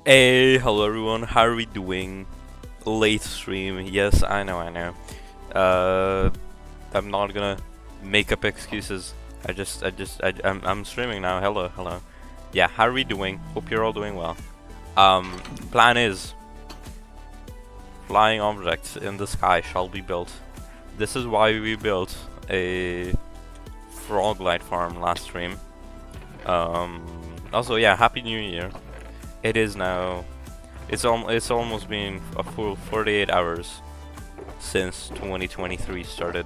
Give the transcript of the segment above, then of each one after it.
Hey, hello everyone, how are we doing? Late stream, yes, I know, Uh, I'm not gonna make up excuses. I'm streaming now, hello. Yeah, how are we doing? Hope you're all doing well. Plan is, flying objects in the sky shall be built. This is why we built a frog light farm last stream. Also, yeah, Happy New Year. It is now. It's almost been a full 48 hours since 2023 started.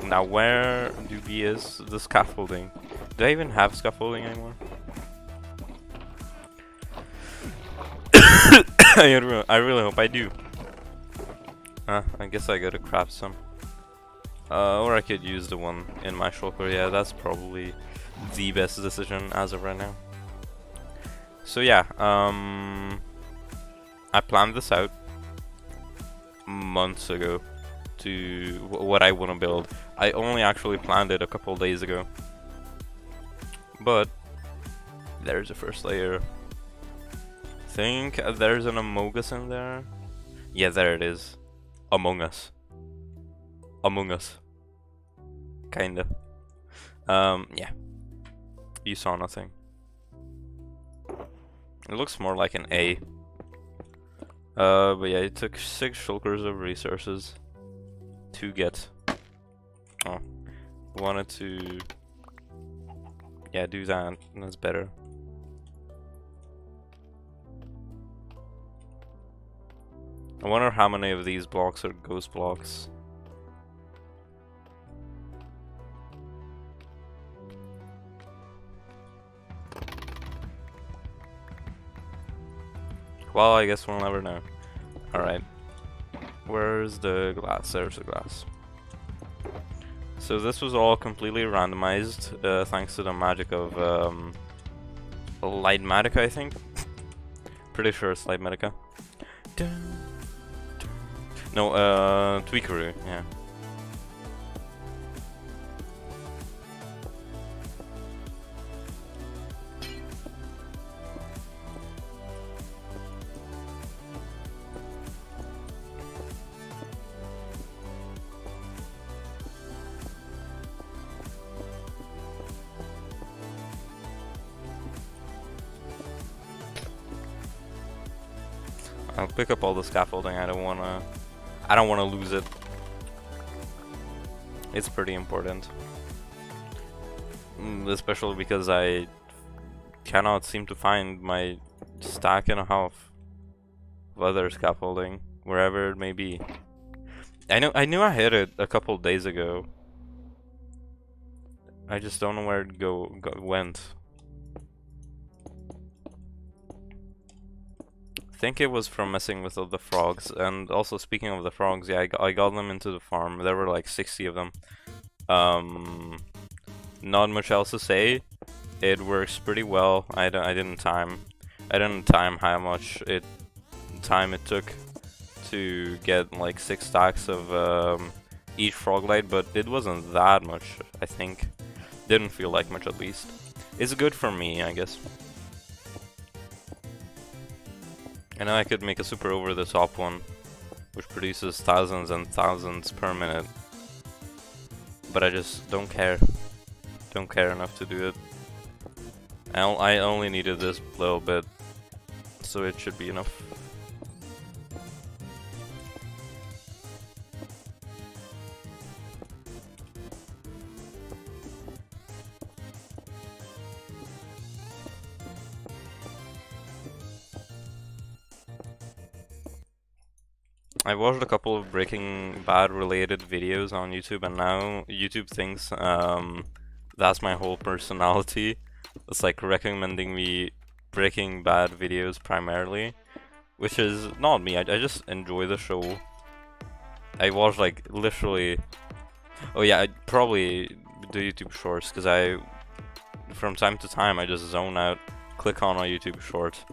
Now where is the scaffolding? Do I even have scaffolding anymore? I really hope I do. I guess I gotta craft some. Or I could use the one in my shulker. Yeah, that's probably the best decision as of right now. So yeah, I planned this out months ago to what I want to build. I only actually planned it a couple days ago. But there's a first layer. Think there's an Among Us in there. Yeah, there it is. Among Us. Among Us. Kinda. Yeah. You saw nothing. It looks more like an A. But yeah, it took 6 shulkers of resources to get. Oh, wanted to, yeah, do that. That's better. I wonder how many of these blocks are ghost blocks. Well, I guess we'll never know. Alright. Where's the glass? There's the glass. So this was all completely randomized, thanks to the magic of Lightmatica, I think. Pretty sure it's Lightmatica. No, Tweakeroo, yeah. I'll pick up all the scaffolding. I don't wanna lose it. It's pretty important. Especially because I cannot seem to find my stack and a half of other scaffolding, wherever it may be. I knew I hit it a couple days ago. I just don't know where it went. I think it was from messing with all the frogs. And also, speaking of the frogs, yeah, I got them into the farm. There were like 60 of them. Not much else to say. It works pretty well. I didn't time how much time it took to get like 6 stacks of each frog light, but it wasn't that much, I think. Didn't feel like much, at least. It's good for me, I guess. I know I could make a super over-the-top one, which produces thousands and thousands per minute. But I just don't care. Don't care enough to do it. I only needed this little bit, so it should be enough. I watched a couple of Breaking Bad related videos on YouTube, and now YouTube thinks that's my whole personality. It's like recommending me Breaking Bad videos primarily, which is not me. I just enjoy the show. I watch like literally. Oh yeah, I probably do YouTube Shorts because from time to time I just zone out, click on a YouTube short,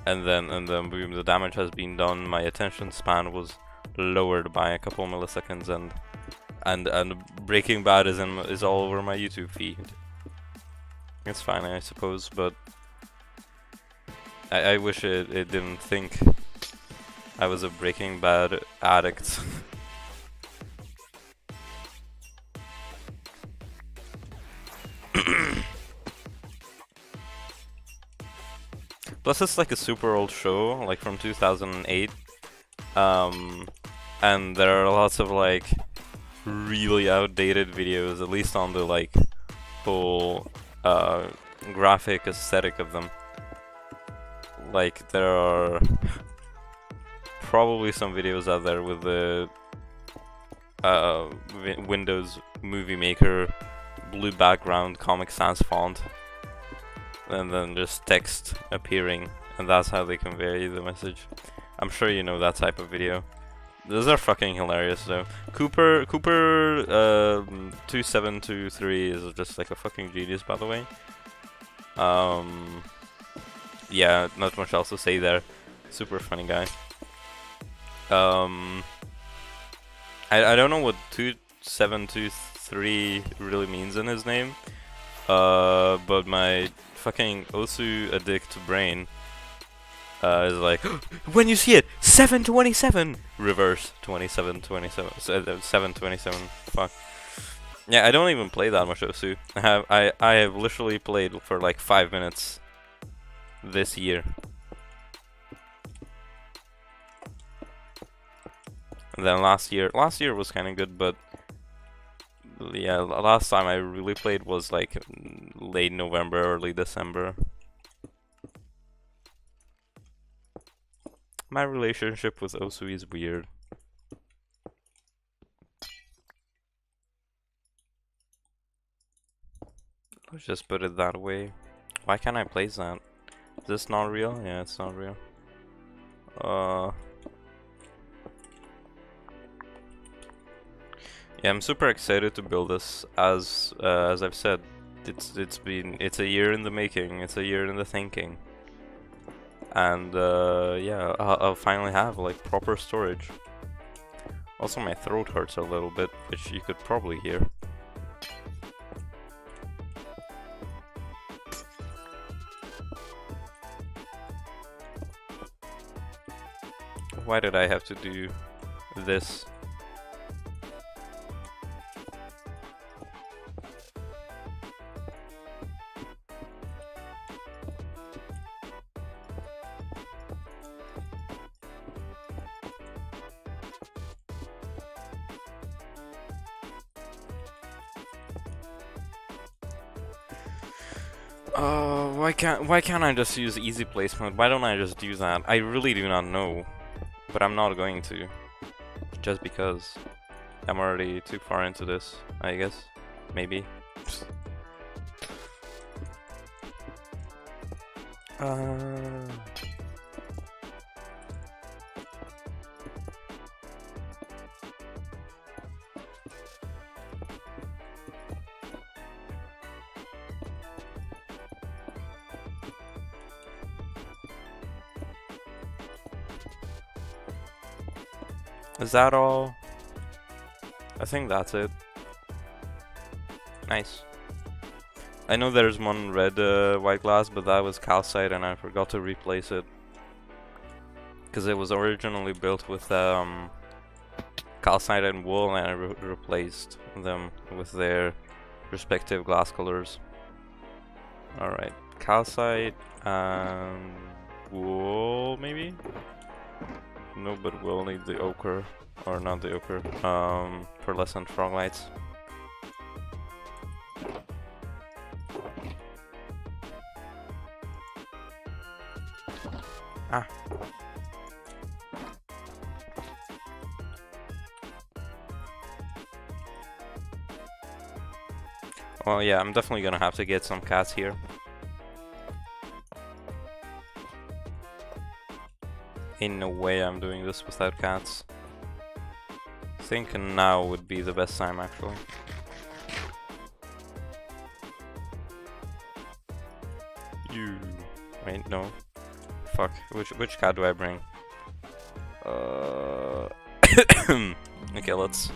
and then boom, the damage has been done. My attention span was lowered by a couple milliseconds, and Breaking Bad is all over my YouTube feed. It's fine, I suppose, but I wish it didn't think I was a Breaking Bad addict. Plus it's like a super old show, like from 2008. And there are lots of like really outdated videos, at least on the like whole graphic aesthetic of them. Like there are probably some videos out there with the Windows Movie Maker blue background, Comic Sans font, and then just text appearing, and that's how they convey the message. I'm sure you know that type of video. Those are fucking hilarious though. Cooper 2723 is just like a fucking genius, by the way. Yeah, not much else to say there. Super funny guy. I don't know what 2723 really means in his name. But my fucking Osu addict brain is like, when you see it, 727 reverse 2727 727. Fuck. Yeah, I don't even play that much Osu. I have literally played for like 5 minutes this year. And then last year was kind of good, but yeah, last time I really played was like late November, early December. My relationship with Osu is weird. Let's just put it that way. Why can't I place that? Is this not real? Yeah, it's not real. Yeah, I'm super excited to build this. As I've said, it's a year in the making. It's a year in the thinking. And yeah, I'll finally have like proper storage. Also, my throat hurts a little bit, which you could probably hear. Why did I have to do this? Why can't I just use easy placement? Why don't I just do that? I really do not know, but I'm not going to, just because I'm already too far into this, I guess, maybe. Is that all? I think that's it. Nice. I know there's one red white glass, but that was calcite and I forgot to replace it. Because it was originally built with calcite and wool, and I replaced them with their respective glass colors. Alright, calcite and wool maybe? No, but we'll need the ochre, or not the ochre, pearlescent frog lights. Ah. Well, yeah, I'm definitely gonna have to get some cats here. In no way I'm doing this without cats. I think now would be the best time, actually. You... Wait, no. Fuck. Which cat do I bring? Okay, let's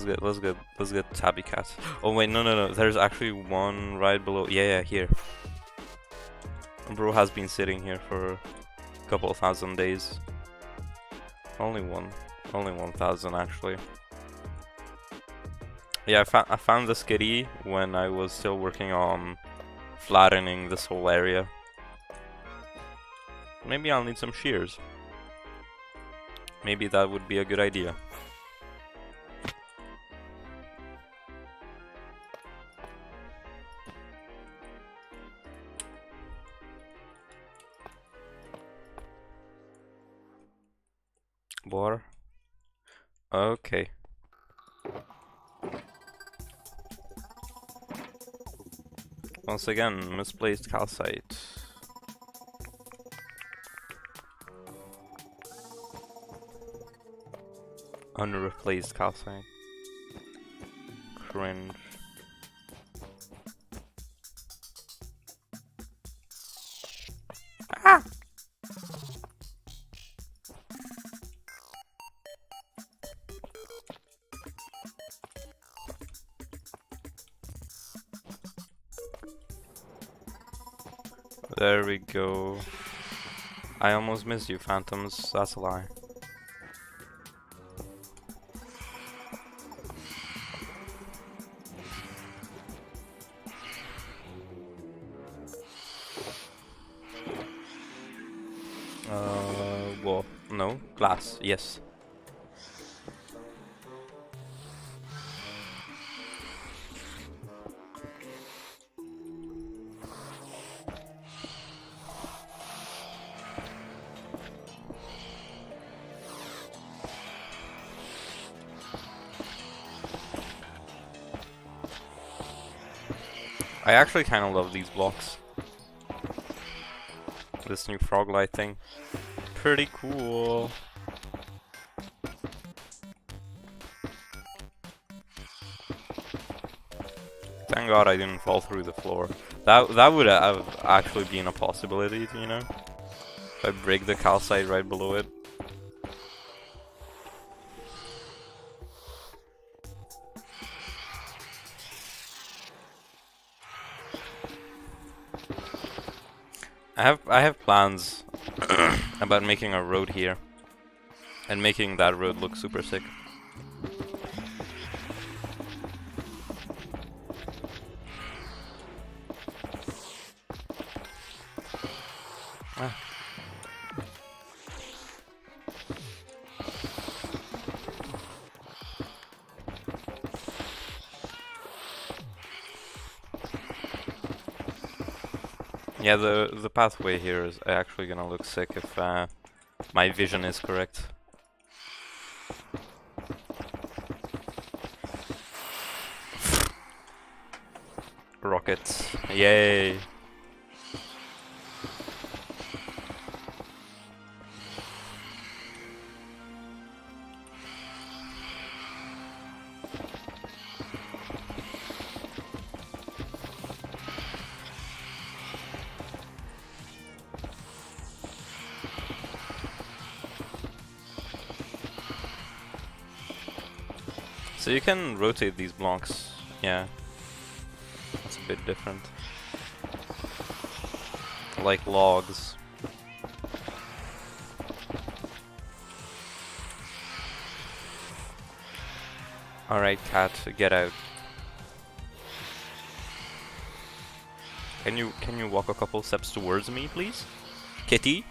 get Tabby Cat. Oh wait, no. There's actually one right below. Yeah, here. Bro has been sitting here for a couple of thousand days. Only 1,000 actually. Yeah, I found this kitty when I was still working on flattening this whole area. Maybe I'll need some shears. Maybe that would be a good idea. Water. Okay. Once again, misplaced calcite. Unreplaced calcite. Cringe. Ah! There we go. I almost missed you, phantoms. That's a lie. Well, no, glass, yes. I actually kind of love these blocks. This new frog light thing. Pretty cool. Thank God I didn't fall through the floor. That would have actually been a possibility, you know? If I break the calcite right below it. I have plans about making a road here and making that road look super sick. Ah. Yeah, the pathway here is actually gonna look sick if my vision is correct. Rockets, yay! So you can rotate these blocks, yeah. That's a bit different. Like logs. Alright, cat, get out. Can you walk a couple steps towards me, please? Kitty?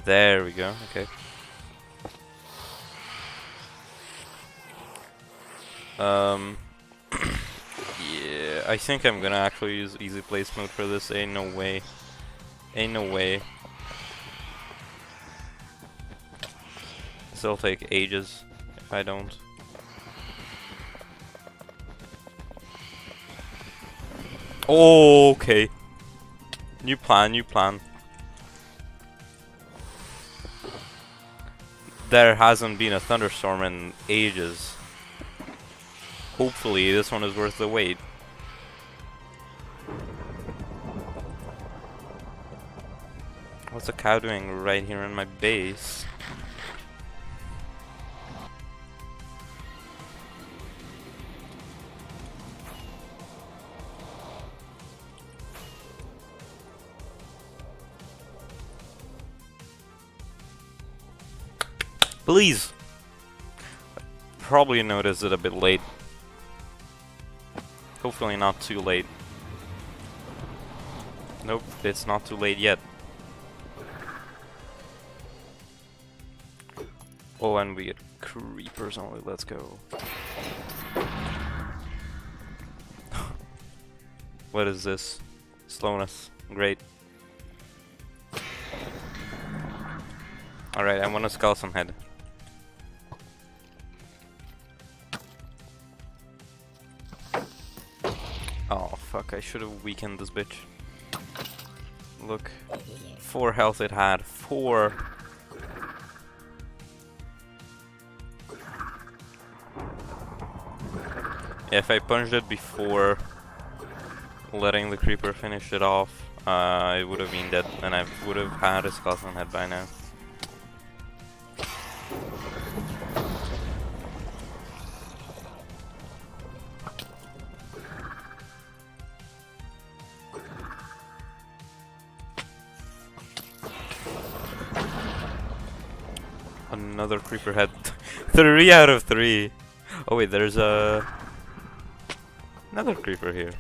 There we go, okay. Yeah, I think I'm gonna actually use easy place mode for this. Ain't no way. Ain't no way. This'll take ages if I don't. Oh, okay. New plan, new plan. There hasn't been a thunderstorm in ages. Hopefully this one is worth the wait. What's a cow doing right here in my base? Please! Probably noticed it a bit late. Hopefully not too late. Nope, it's not too late yet. Oh, and we get creepers only, let's go. What is this? Slowness, great. Alright, I want a skeleton head. Oh fuck, I should have weakened this bitch. Look, 4 health it had, 4! If I punched it before letting the creeper finish it off, it would have been dead, and I would have had a skeleton head by now. Another creeper head. 3 out of 3! Oh wait, there's another creeper here.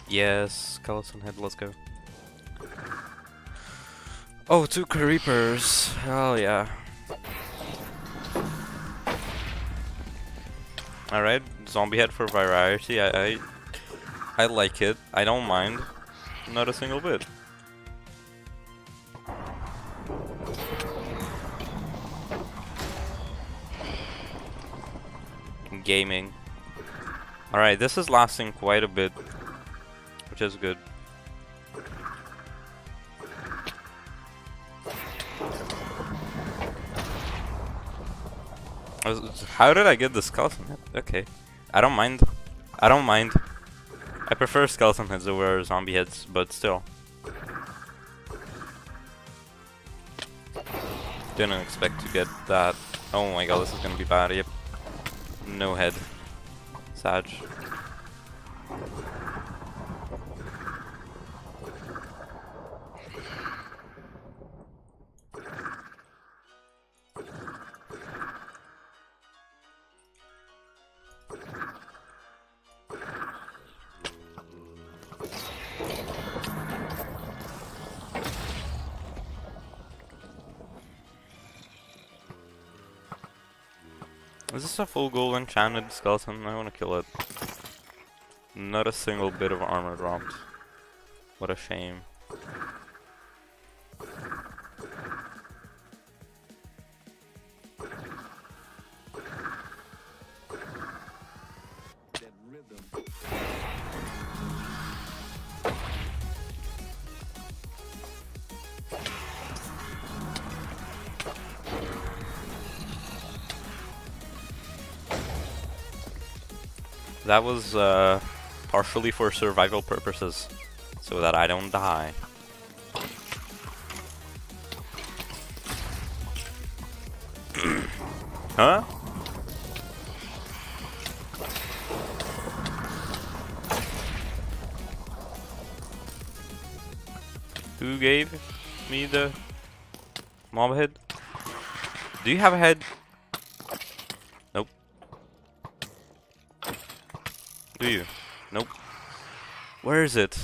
Yes, skeleton head, let's go. Oh, 2 creepers. Hell yeah. Alright, zombie head for variety. I like it. I don't mind. Not a single bit. Gaming. Alright, this is lasting quite a bit, which is good. How did I get the skeleton head? Okay. I don't mind. I don't mind. I prefer skeleton heads over zombie heads, but still. Didn't expect to get that. Oh my god, this is gonna be bad. Yep. No head. Sad. Is this a full gold enchanted skeleton? I wanna kill it. Not a single bit of armor dropped. What a shame. That was partially for survival purposes, so that I don't die. Huh? Who gave me the mob head? Do you have a head? Nope. Do you? Nope. Where is it?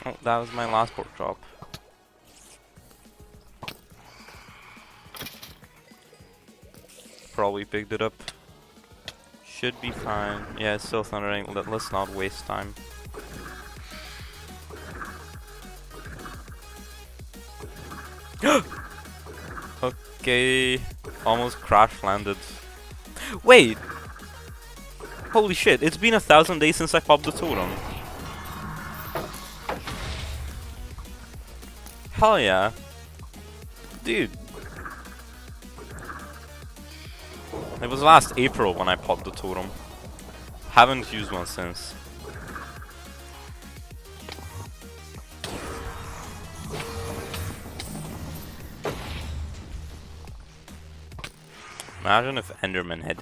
Oh, that was my last pork chop. Probably picked it up. Should be fine. Yeah, it's still thundering. Let's not waste time. Okay, almost crash landed. Wait! Holy shit, it's been 1,000 days since I popped the totem. Hell yeah. Dude. It was last April when I popped the totem. Haven't used one since. Imagine if Enderman hit.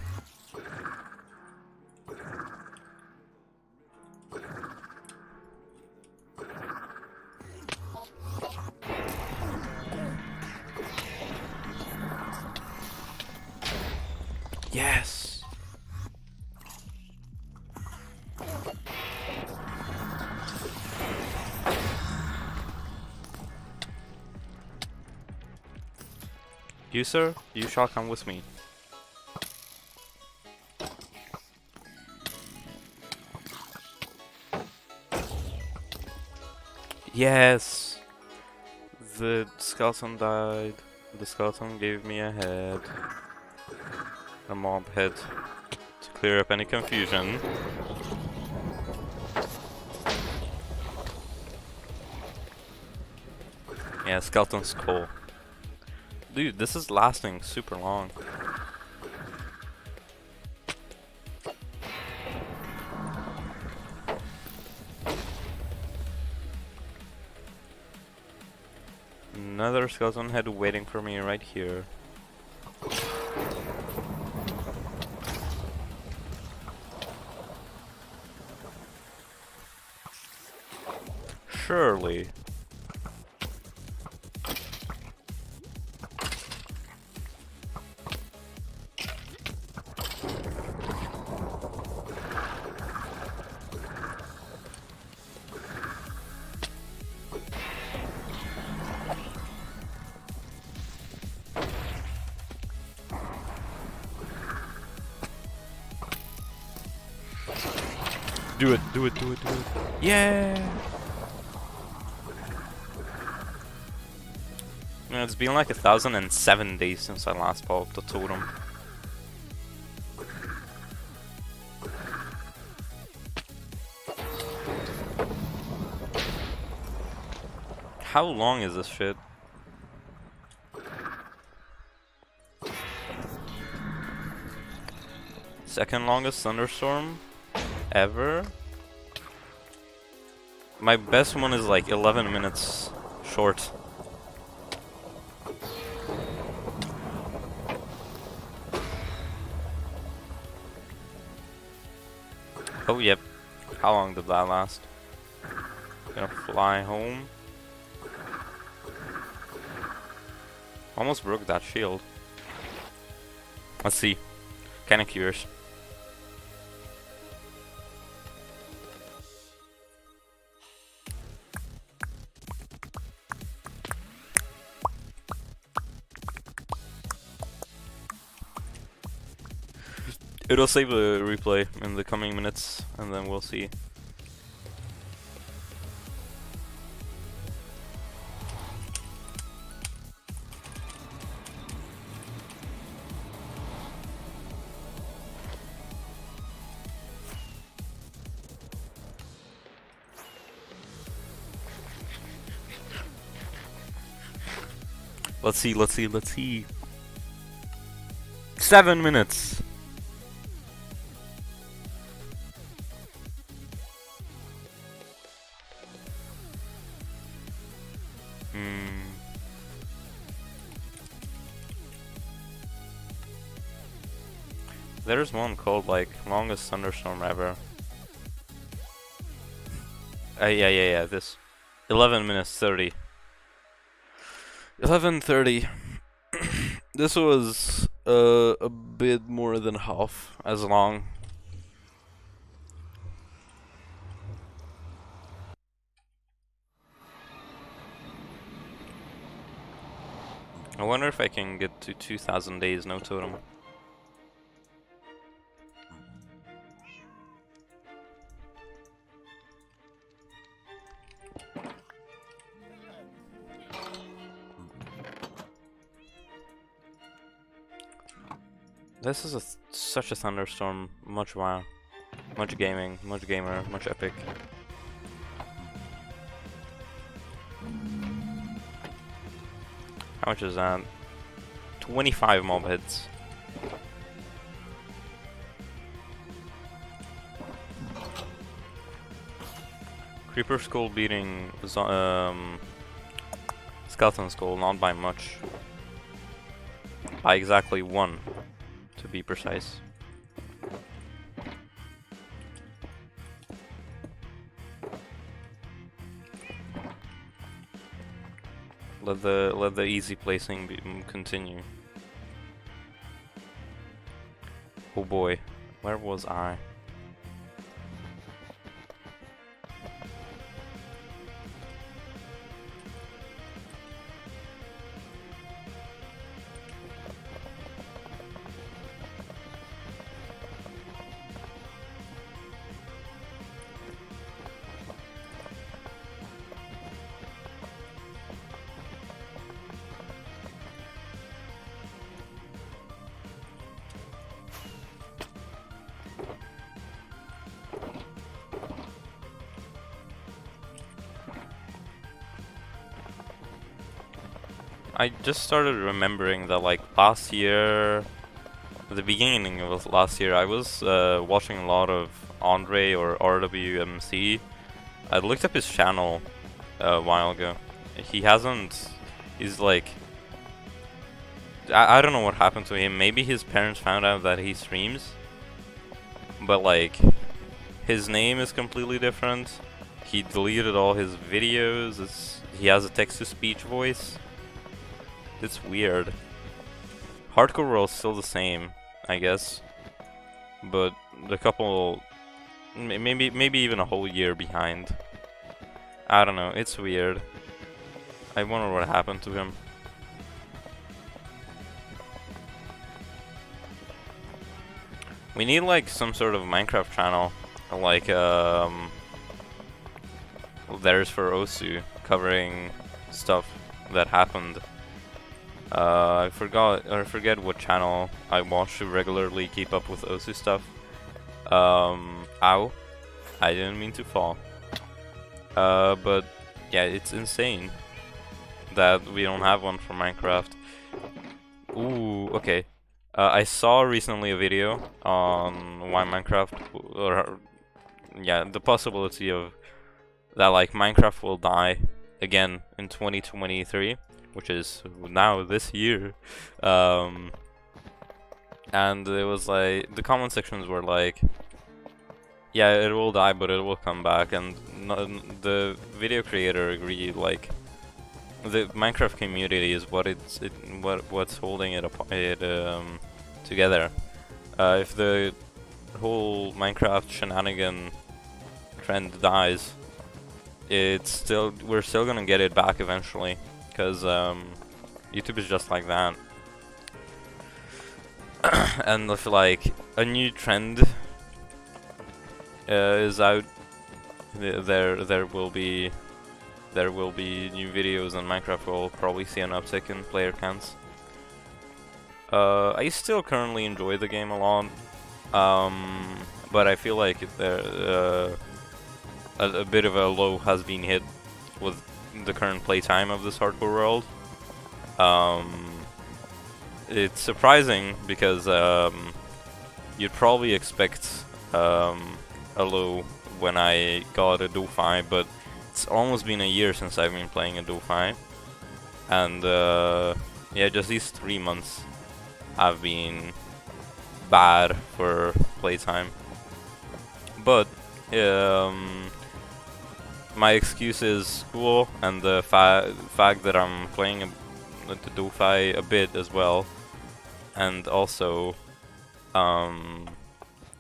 Yes! You, sir, you shall come with me. Yes! The skeleton died. The skeleton gave me a head. A mob head. To clear up any confusion. Yeah, skeleton skull. Dude, this is lasting super long. Another skeleton head waiting for me right here. Surely. Do it, do it, do it, do it. Yeah! You know, it's been like 1,007 days since I last popped the totem. How long is this shit? Second longest thunderstorm ever? My best one is like 11 minutes short. Oh, yep. How long did that last? Gonna fly home. Almost broke that shield. Let's see. Kinda curious. It'll save the replay in the coming minutes, and then we'll see. Let's see, let's see, let's see. 7 minutes! There's one called like longest thunderstorm ever. Yeah, this. 11 minutes 30. 11:30. This was a bit more than half as long. I wonder if I can get to 2,000 days no totem. This is such a thunderstorm. Much wow. Much gaming, much gamer, much epic. How much is that? 25 mob heads. Creeper skull beating skeleton skull, not by much. By exactly 1. to be precise. Let the easy placing continue. Oh boy, where was I? I just started remembering that like last year, the beginning of last year, I was watching a lot of Andre or RWMC. I looked up his channel a while ago. He hasn't. He's like. I don't know what happened to him. Maybe his parents found out that he streams. But like, his name is completely different. He deleted all his videos. He has a text-to-speech voice. It's weird. Hardcore World's still the same, I guess, but the couple, maybe even a whole year behind. I don't know. It's weird. I wonder what happened to him. We need like some sort of Minecraft channel, like there's for Osu, covering stuff that happened. I forget what channel I watch to regularly keep up with Osu stuff. Ow. I didn't mean to fall. But yeah, it's insane that we don't have one for Minecraft. Ooh, okay. I saw recently a video on why Minecraft, or yeah, the possibility of that like Minecraft will die again in 2023. Which is now this year, and it was like the comment sections were like, yeah, it will die but it will come back, and the video creator agreed, like the Minecraft community is what's holding it together. If the whole Minecraft shenanigan trend dies, we're still gonna get it back eventually. Because YouTube is just like that. And if like a new trend is out, there will be new videos, and Minecraft will probably see an uptick in player counts. I still currently enjoy the game a lot, but I feel like a bit of a low has been hit with the current playtime of this Hardcore World. It's surprising because you'd probably expect a low when I got a Do-Fi, but it's almost been a year since I've been playing a Do-Fi, and yeah, just these 3 months have been bad for playtime. But my excuse is school and the fact that I'm playing the Do-Fi a bit as well, and also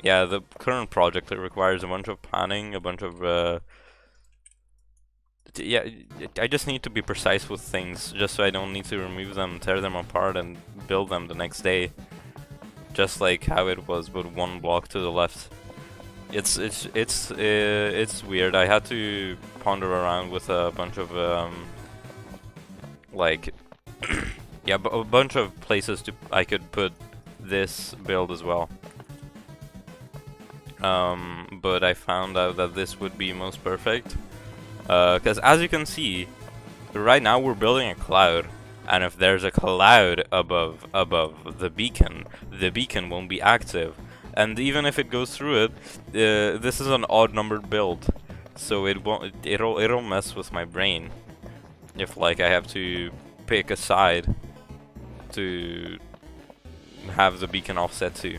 yeah, the current project, it requires a bunch of planning, a bunch of yeah, I just need to be precise with things, just so I don't need to remove them, tear them apart, and build them the next day, just like how it was, but one block to the left. It's weird. I had to ponder around with a bunch of like yeah, a bunch of places I could put this build as well. But I found out that this would be most perfect, because as you can see, right now we're building a cloud, and if there's a cloud above the beacon won't be active. And even if it goes through it, this is an odd numbered build, so it'll mess with my brain if like I have to pick a side to have the beacon offset too.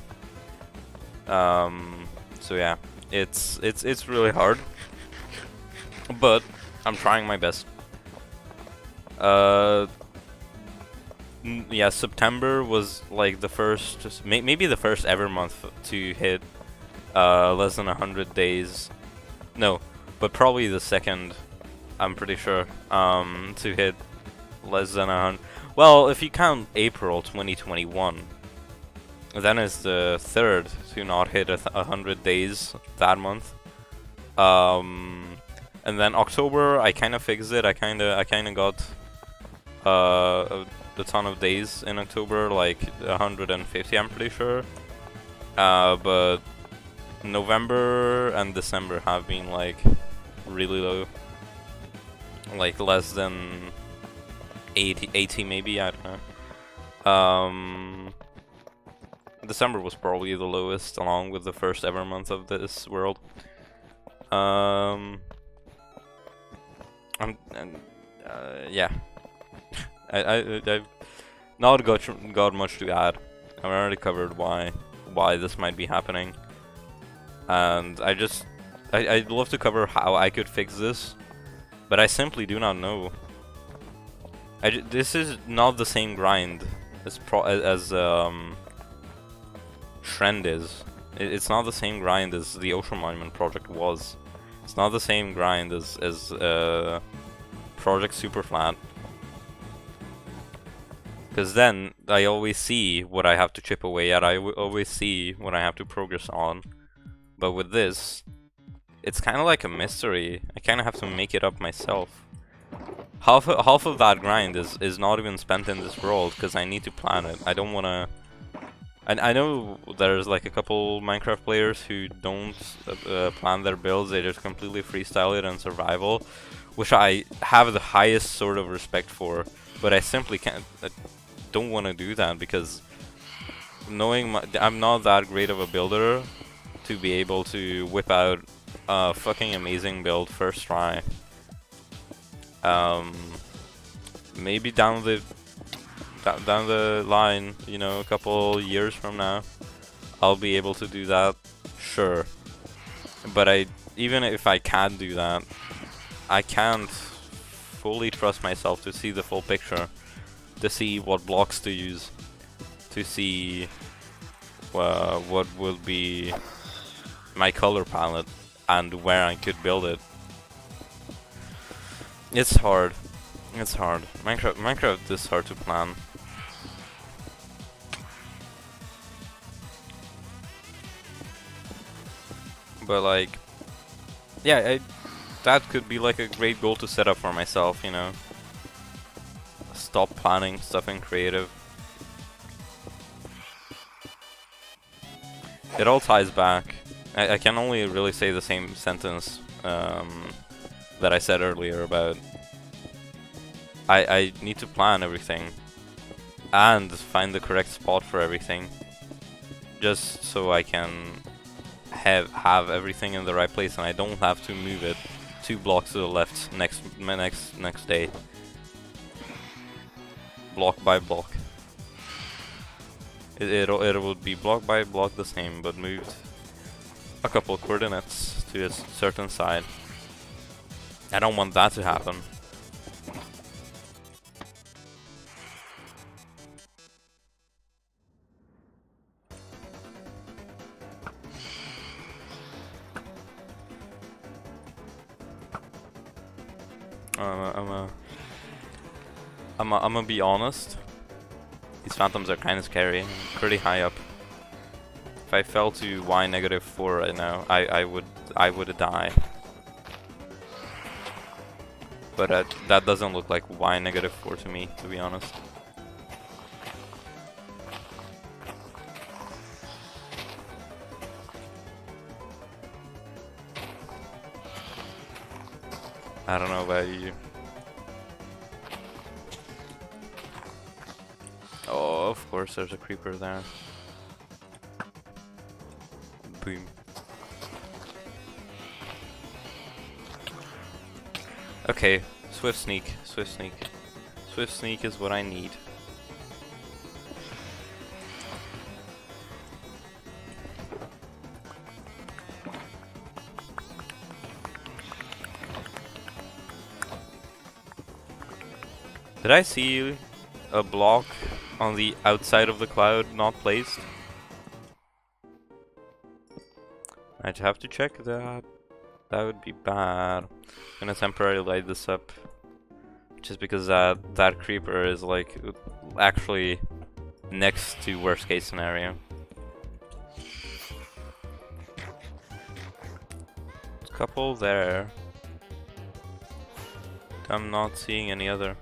So yeah, it's really hard, but I'm trying my best. Yeah, September was like the first, maybe the first ever month to hit less than 100 days. No, but probably the second, I'm pretty sure, to hit less than 100. Well, if you count April 2021, then it's the third to not hit 100 days that month. And then October, I kind of fixed it. I kind of got a ton of days in October, like 150, I'm pretty sure. But November and December have been like really low, like less than 80 maybe, I don't know. December was probably the lowest, along with the first ever month of this world. Yeah. I've not got much to add. I've already covered why this might be happening, and I'd love to cover how I could fix this, but I simply do not know. This is not the same grind as Shrend is. It's not the same grind as the Ocean Monument project was. It's not the same grind as Project Superflat. Because then I always see what I have to chip away at. I always see what I have to progress on. But with this, it's kind of like a mystery. I kind of have to make it up myself. Half of that grind is not even spent in this world because I need to plan it. I don't want to. I know there's like a couple Minecraft players who don't plan their builds. They just completely freestyle it in survival, which I have the highest sort of respect for. But I simply can't. I don't want to do that because knowing I'm not that great of a builder to be able to whip out a fucking amazing build first try. Maybe down the line, you know, a couple years from now, I'll be able to do that, sure. But even if I can't do that, I can't fully trust myself to see the full picture, to see what blocks to use, to see what will be my color palette and where I could build it. It's hard. It's hard. Minecraft is hard to plan. But like, yeah, that could be like a great goal to set up for myself, you know. Stop planning stuff in creative. It all ties back. I can only really say the same sentence that I said earlier about I need to plan everything and find the correct spot for everything, just so I can have everything in the right place and I don't have to move it 2 blocks to the left next day, block by block. It would be block by block the same, but moved a couple of coordinates to a certain side. I don't want that to happen. I'm gonna be honest. These phantoms are kind of scary, pretty high up. If I fell to y-4 right now, I would die. But that doesn't look like y-4 to me, to be honest. I don't know about you. Oh, of course there's a creeper there. Boom. Okay, swift sneak, swift sneak. Swift sneak is what I need. Did I see a block on the outside of the cloud not placed? I'd have to check that. That would be bad. I'm gonna temporarily light this up. Just because that creeper is like actually next to worst case scenario. Couple there. I'm not seeing any other.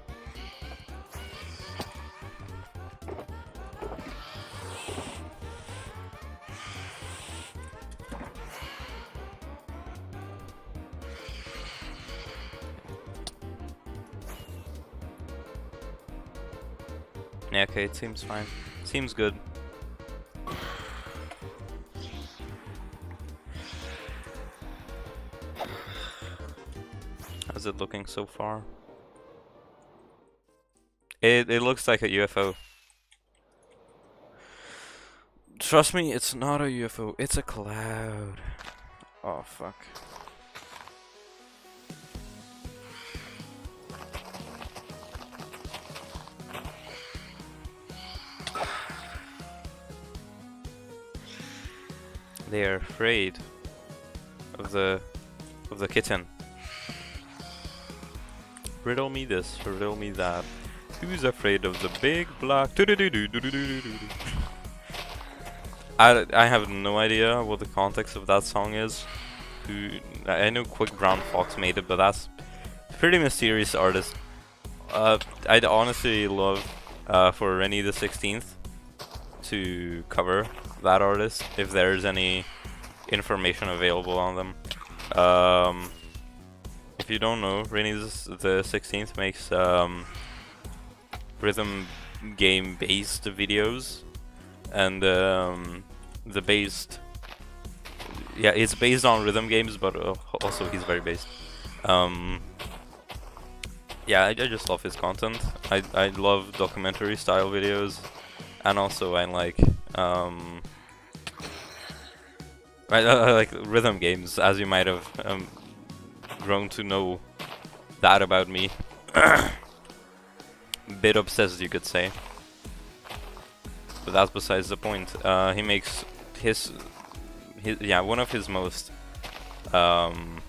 Yeah, okay, it seems fine. Seems good. How's it looking so far? It looks like a UFO. Trust me, it's not a UFO, it's a cloud. Oh fuck. They are afraid of the kitten. Riddle me this, riddle me that. Who's afraid of the big black? I have no idea what the context of that song is. I know Quick Brown Fox made it, but that's a pretty mysterious artist. I'd honestly love for Rennie the 16th to cover that artist if there's any information available on them. If you don't know, Rennie the 16th makes rhythm game based videos, and the based, yeah, it's based on rhythm games, but also he's very based. Yeah, I just love his content. I love documentary style videos, and also I like I like rhythm games, as you might have grown to know that about me. Bit obsessed, you could say. But that's besides the point. He makes his yeah, one of his most one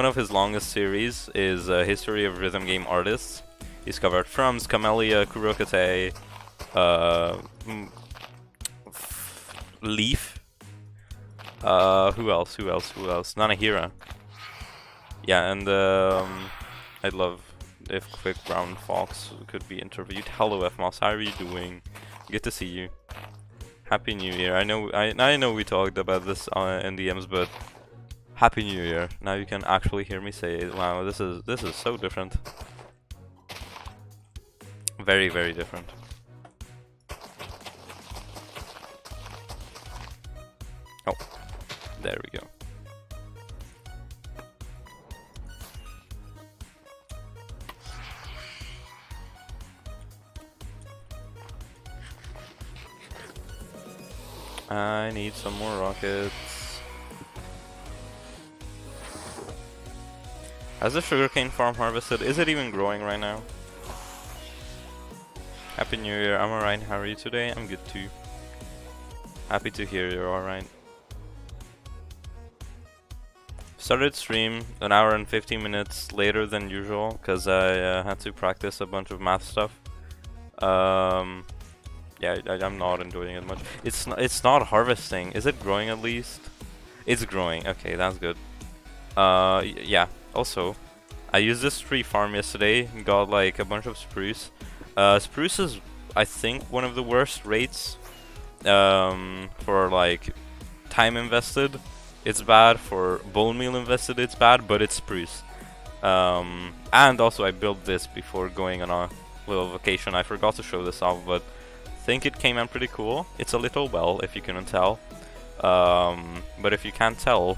of his longest series is History of Rhythm Game Artists. He's covered Frums, Camellia, Kurokate, Leaf. Who else? Nanahira. Yeah, and I'd love if Quick Brown Fox could be interviewed. Hello, FMOS, how are you doing? Good to see you. Happy New Year. I know we talked about this in DMs, but Happy New Year. Now you can actually hear me say it. Wow, this is so different. Very, very different. Oh, there we go. I need some more rockets. Has the sugarcane farm harvested? Is it even growing right now? Happy New Year, I'm alright. How are you today? I'm good too. Happy to hear you're alright. Started stream an hour and 15 minutes later than usual because I had to practice a bunch of math stuff. Yeah, I'm not enjoying it much. It's not harvesting. Is it growing at least? It's growing. Okay, that's good. Yeah. Also, I used this tree farm yesterday and got like a bunch of spruce. Spruce is, I think, one of the worst rates for like time invested. It's bad. For bone meal invested, it's bad, but it's spruce. And also I built this before going on a little vacation. I forgot to show this off, but I think it came out pretty cool. It's a little well, if you couldn't tell. But if you can't tell,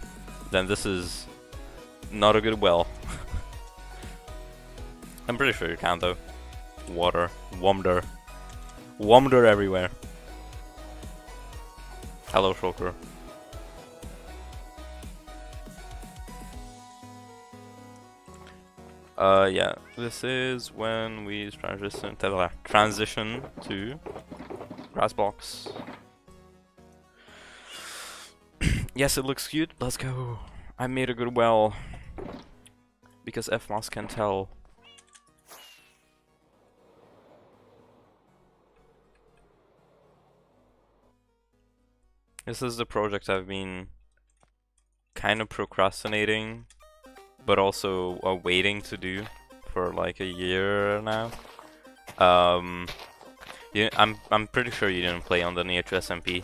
then this is not a good well. I'm pretty sure you can though. Water. Wonder. Wonder everywhere. Hello, Shulker. Yeah, this is when we transition to grass blocks. Yes, it looks cute. Let's go. I made a good well because FMOS can tell. This is the project I've been kind of procrastinating, but also waiting to do for like a year now. Yeah, I'm pretty sure you didn't play on the Nitro SMP,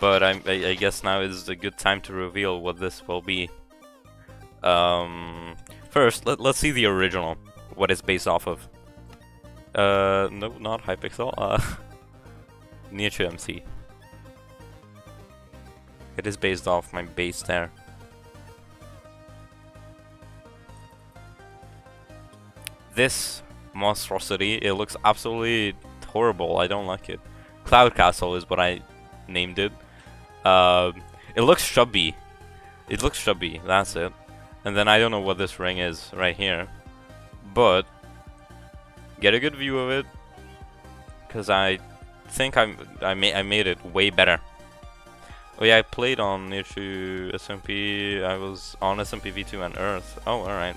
but I guess now is a good time to reveal what this will be. First, let's see the original, what it's based off of. No, not Hypixel. Nitro MC. It is based off my base there. This monstrosity, it looks absolutely horrible. I don't like it. Cloud Castle is what I named it. It looks chubby. It looks chubby, that's it. And then I don't know what this ring is right here. But get a good view of it, because I think I made it way better. Oh yeah, I played on Nitro SMP. I was on SMP V2 and Earth. Oh, alright.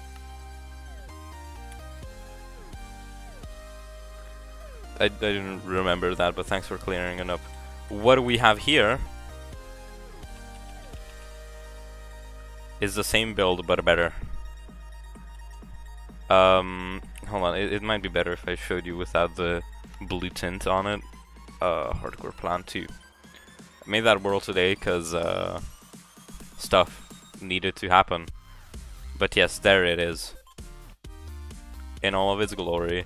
I didn't remember that, but thanks for clearing it up. What we have here is the same build, but better. Hold on, it might be better if I showed you without the blue tint on it. Hardcore Plan 2. I made that world today because stuff needed to happen. But yes, there it is. In all of its glory.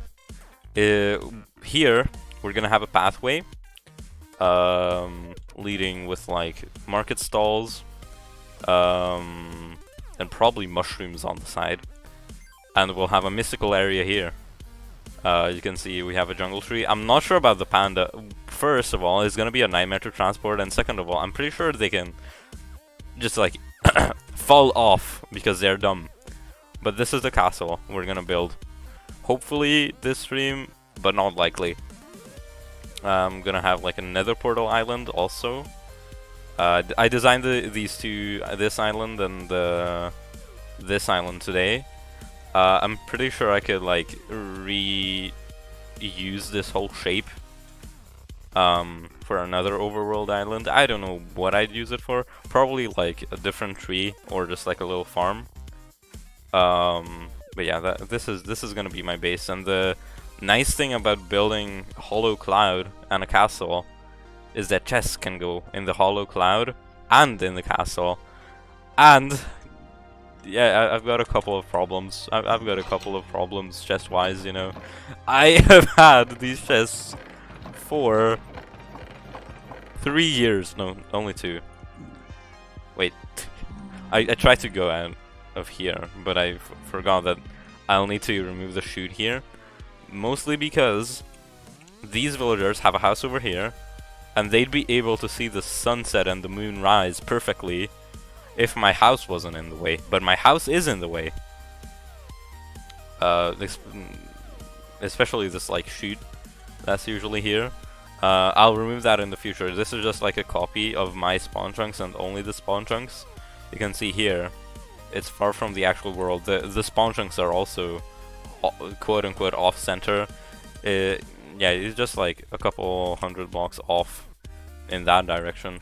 Here, we're gonna have a pathway leading with like market stalls and probably mushrooms on the side. And we'll have a mystical area here. You can see we have a jungle tree. I'm not sure about the panda. First of all, it's gonna be a nightmare to transport, and second of all, I'm pretty sure they can just like fall off because they're dumb. But this is the castle we're gonna build. Hopefully this stream, but not likely. I'm gonna have like a nether portal island also. I designed these two, this island and this island today. I'm pretty sure I could like reuse this whole shape for another overworld island. I don't know what I'd use it for. Probably like a different tree or just like a little farm. But yeah, this is gonna be my base. And the nice thing about building a hollow cloud and a castle is that chests can go in the hollow cloud and in the castle. And yeah, I've got a couple of problems. I've got a couple of problems chest-wise, you know. I have had these chests for 3 years. No, only 2. Wait, I tried to go out of here, but I forgot that I'll need to remove the chute here. Mostly because these villagers have a house over here, and they'd be able to see the sunset and the moon rise perfectly if my house wasn't in the way. But my house is in the way. Especially this like chute that's usually here. I'll remove that in the future. This is just like a copy of my spawn chunks and only the spawn chunks. You can see here, it's far from the actual world. The spawn chunks are also quote-unquote off-center. Yeah, it's just like a couple hundred blocks off in that direction.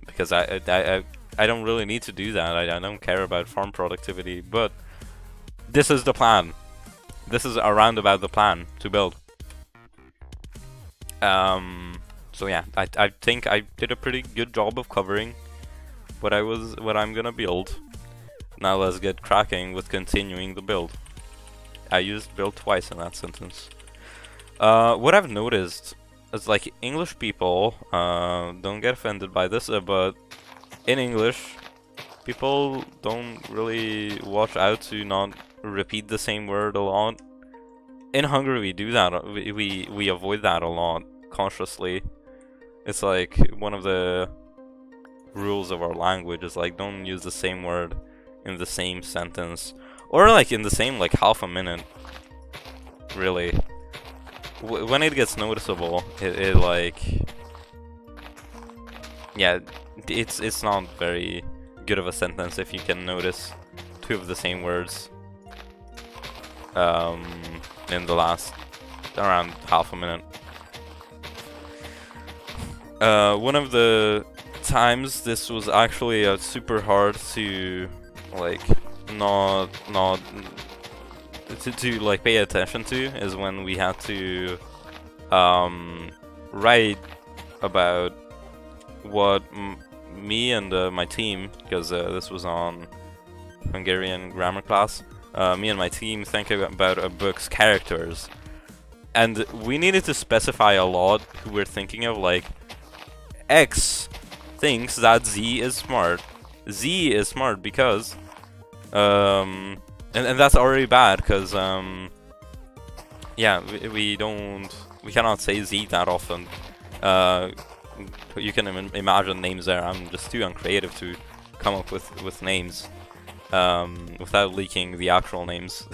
Because I don't really need to do that. I don't care about farm productivity, but this is the plan. This is around about the plan to build. So yeah, I think I did a pretty good job of covering what I'm gonna build. Now let's get cracking with continuing the build. I used build twice in that sentence. What I've noticed is like English people, don't get offended by this, but in English, people don't really watch out to not repeat the same word a lot. In Hungary we do that, we avoid that a lot, consciously. It's like one of the rules of our language is like don't use the same word in the same sentence, or like in the same like half a minute. Really, when it gets noticeable, it like, yeah, it's not very good of a sentence if you can notice two of the same words in the last around half a minute. One of the times this was actually super hard to like not to like pay attention to is when we had to write about what me and my team, because this was on Hungarian grammar class, me and my team think about a book's characters, and we needed to specify a lot who we're thinking of. Like, X thinks that Z is smart. Z is smart because and that's already bad because yeah, we cannot say Z that often. You can imagine names there. I'm just too uncreative to come up with names without leaking the actual names,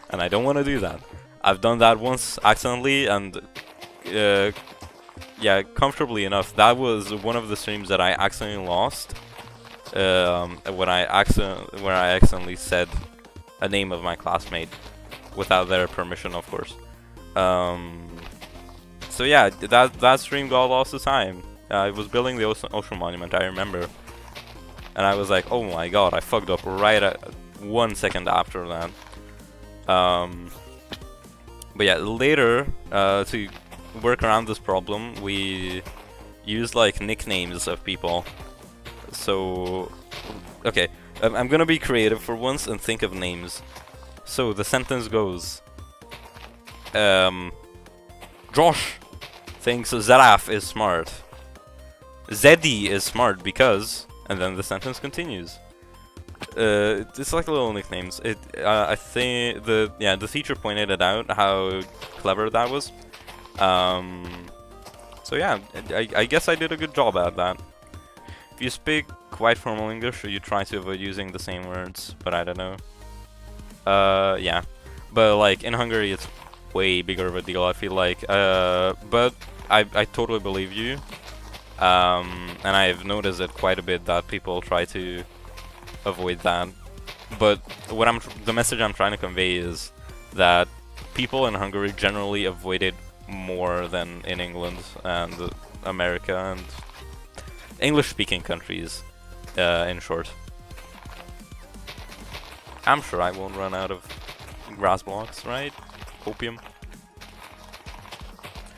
and I don't want to do that. I've done that once accidentally, and yeah, comfortably enough, that was one of the streams that I accidentally lost. When I accidentally said a name of my classmate without their permission, of course. So yeah, that stream got lost to time. I was building the ocean monument, I remember, and I was like, oh my god, I fucked up right at 1 second after that. But yeah, later, to work around this problem, we used like nicknames of people. So, okay, I'm gonna be creative for once and think of names. So the sentence goes, Josh thinks Zaraf is smart. Zeddy is smart because, and then the sentence continues. It's like little nicknames. I think the teacher pointed it out how clever that was. So yeah, I guess I did a good job at that. If you speak quite formal English, you try to avoid using the same words, but I don't know. Yeah, but like in Hungary, it's way bigger of a deal, I feel like. But I totally believe you. And I've noticed it quite a bit that people try to avoid that. But what the message I'm trying to convey is that people in Hungary generally avoid it more than in England and America and English-speaking countries, in short. I'm sure I won't run out of grass blocks, right? Opium.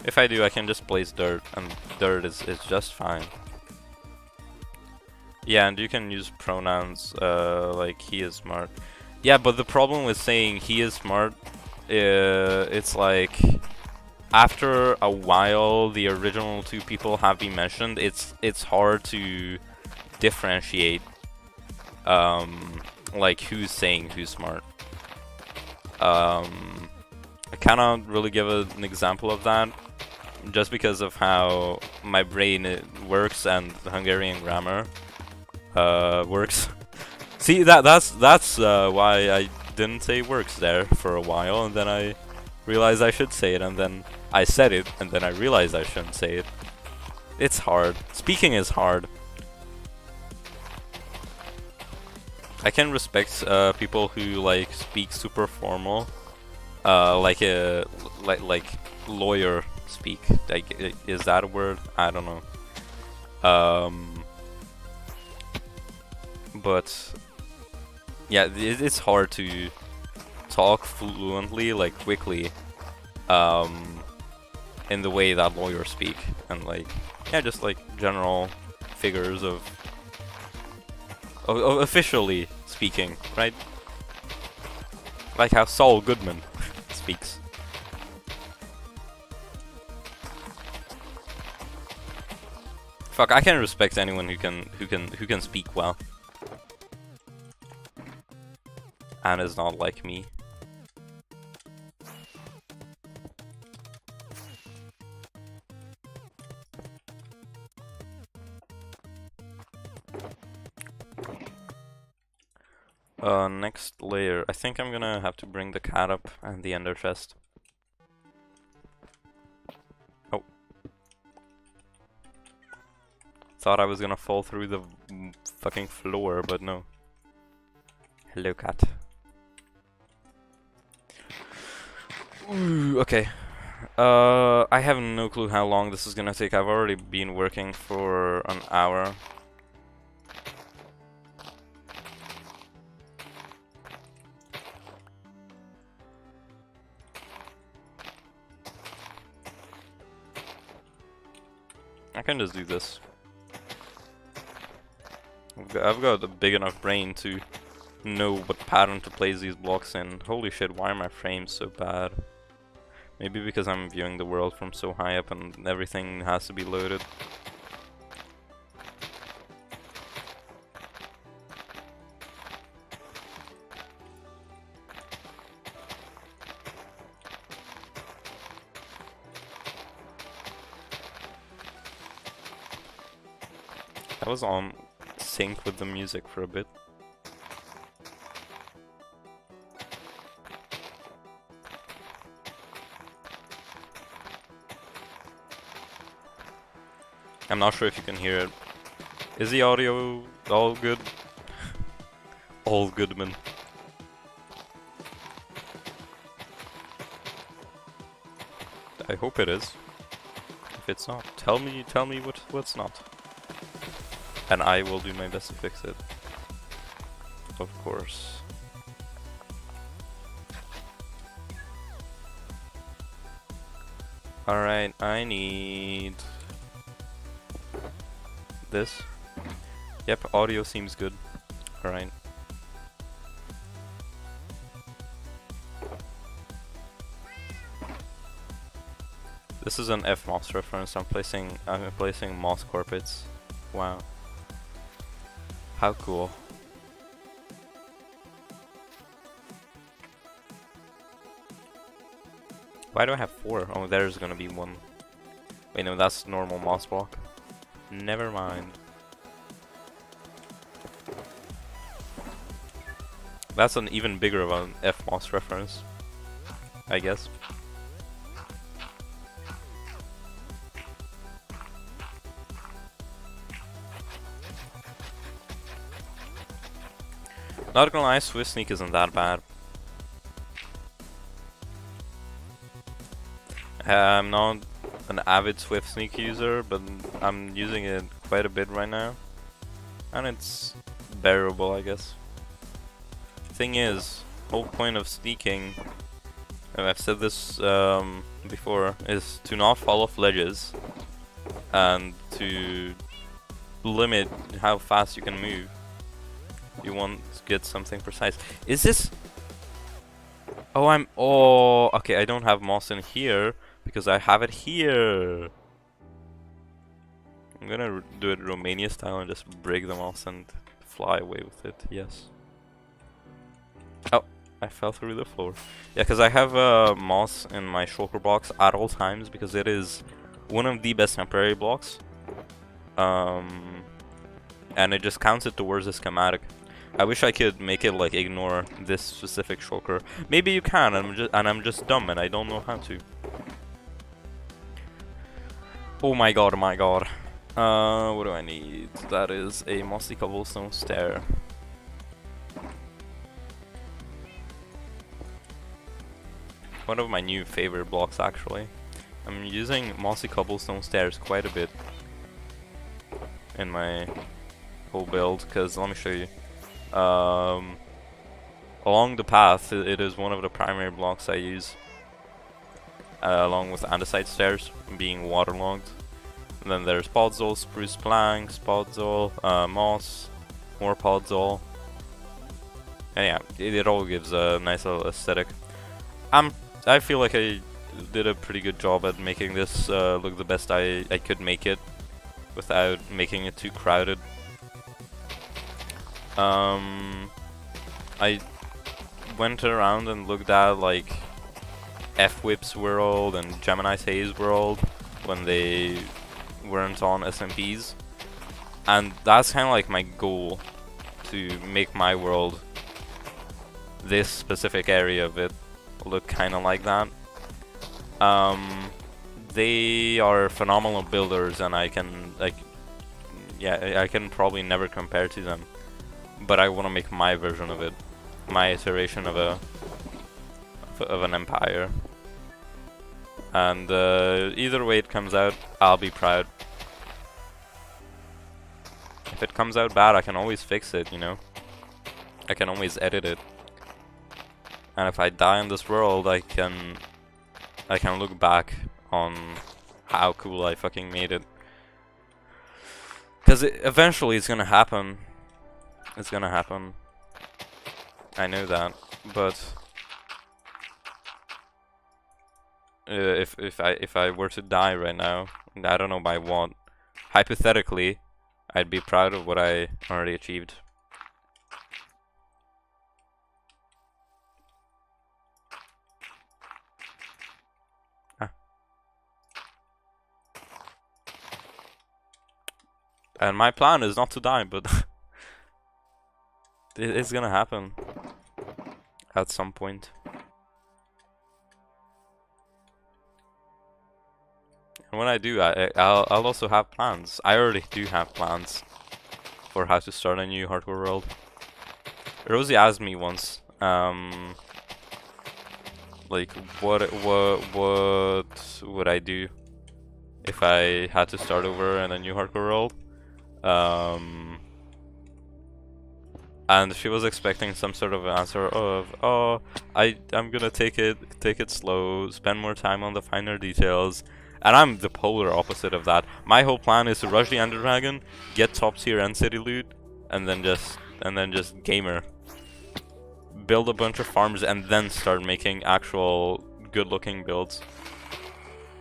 If I do, I can just place dirt, and dirt is just fine. Yeah, and you can use pronouns like he is smart. Yeah, but the problem with saying he is smart, it's like after a while the original two people have been mentioned, it's hard to differentiate like who's saying who's smart. I cannot really give an example of that just because of how my brain works and the Hungarian grammar works. See, that's why I didn't say works there for a while, and then I realized I should say it, and then I said it, and then I realized I shouldn't say it. It's hard. Speaking is hard. I can respect people who like speak super formal, like lawyer speak. Like, is that a word? I don't know. But yeah, it's hard to talk fluently, like quickly, in the way that lawyers speak, and like, yeah, just like general figures of officially speaking, right? Like how Saul Goodman speaks. Fuck, I can respect anyone who can speak well. And is not like me. Next layer. I think I'm gonna have to bring the cat up and the ender chest. Oh. Thought I was gonna fall through the fucking floor, but no. Hello, cat. Ooh, okay. I have no clue how long this is gonna take. I've already been working for an hour. I can just do this. I've got a big enough brain to know what pattern to place these blocks in. Holy shit, why are my frames so bad? Maybe because I'm viewing the world from so high up and everything has to be loaded. I was on sync with the music for a bit. I'm not sure if you can hear it. Is the audio all good? All good, man. I hope it is. If it's not, tell me what's not. And I will do my best to fix it. Of course. Alright, I need this. Yep, audio seems good. Alright. This is an FMOS reference. I'm placing moss carpets. Wow. How cool. Why do I have 4? Oh, there's gonna be 1. Wait, no, that's normal moss block. Never mind. That's an even bigger of an FMOS reference, I guess. Not gonna lie, Swift Sneak isn't that bad. I'm not an avid Swift Sneak user, but I'm using it quite a bit right now. And it's bearable, I guess. Thing is, whole point of sneaking, and I've said this before, is to not fall off ledges and to limit how fast you can move. You want to get something precise. Is this... Oh, okay, I don't have moss in here because I have it here. I'm gonna do it Romania style and just break the moss and fly away with it, yes. Oh, I fell through the floor. Yeah, because I have moss in my shulker blocks at all times because it is one of the best temporary blocks. And it just counts it towards the schematic. I wish I could make it like ignore this specific shulker. Maybe you can, and I'm just dumb and I don't know how to. Oh my god, oh my god. What do I need? That is a mossy cobblestone stair. One of my new favorite blocks, actually. I'm using mossy cobblestone stairs quite a bit in my whole build, because let me show you. Along the path, it is one of the primary blocks I use, along with andesite stairs being waterlogged. And then there's podzol, spruce planks, podzol, moss, more podzol. And yeah, it all gives a nice little aesthetic. I feel like I did a pretty good job at making this look the best I could make it without making it too crowded. I went around and looked at like F-Whip's world and Gemini's Haze world when they weren't on SMPs, and that's kind of like my goal, to make my world this specific area of it look kind of like that. They are phenomenal builders, and I can I can probably never compare to them. But I want to make my version of it, my iteration of an empire. And either way it comes out, I'll be proud. If it comes out bad, I can always fix it, you know? I can always edit it. And if I die in this world, I can look back on how cool I fucking made it. Because eventually it's gonna happen. It's gonna happen. I know that, but if I were to die right now, I don't know by what. Hypothetically, I'd be proud of what I already achieved. And my plan is not to die, but it's gonna happen at some point. And when I do, I'll also have plans. I already do have plans for how to start a new hardcore world. Rosie asked me once, like, what would I do if I had to start over in a new hardcore world? And she was expecting some sort of answer of, oh, I'm gonna take it slow, spend more time on the finer details. And I'm the polar opposite of that. My whole plan is to rush the Ender Dragon, get top tier End City loot, and then just gamer. Build a bunch of farms and then start making actual good looking builds.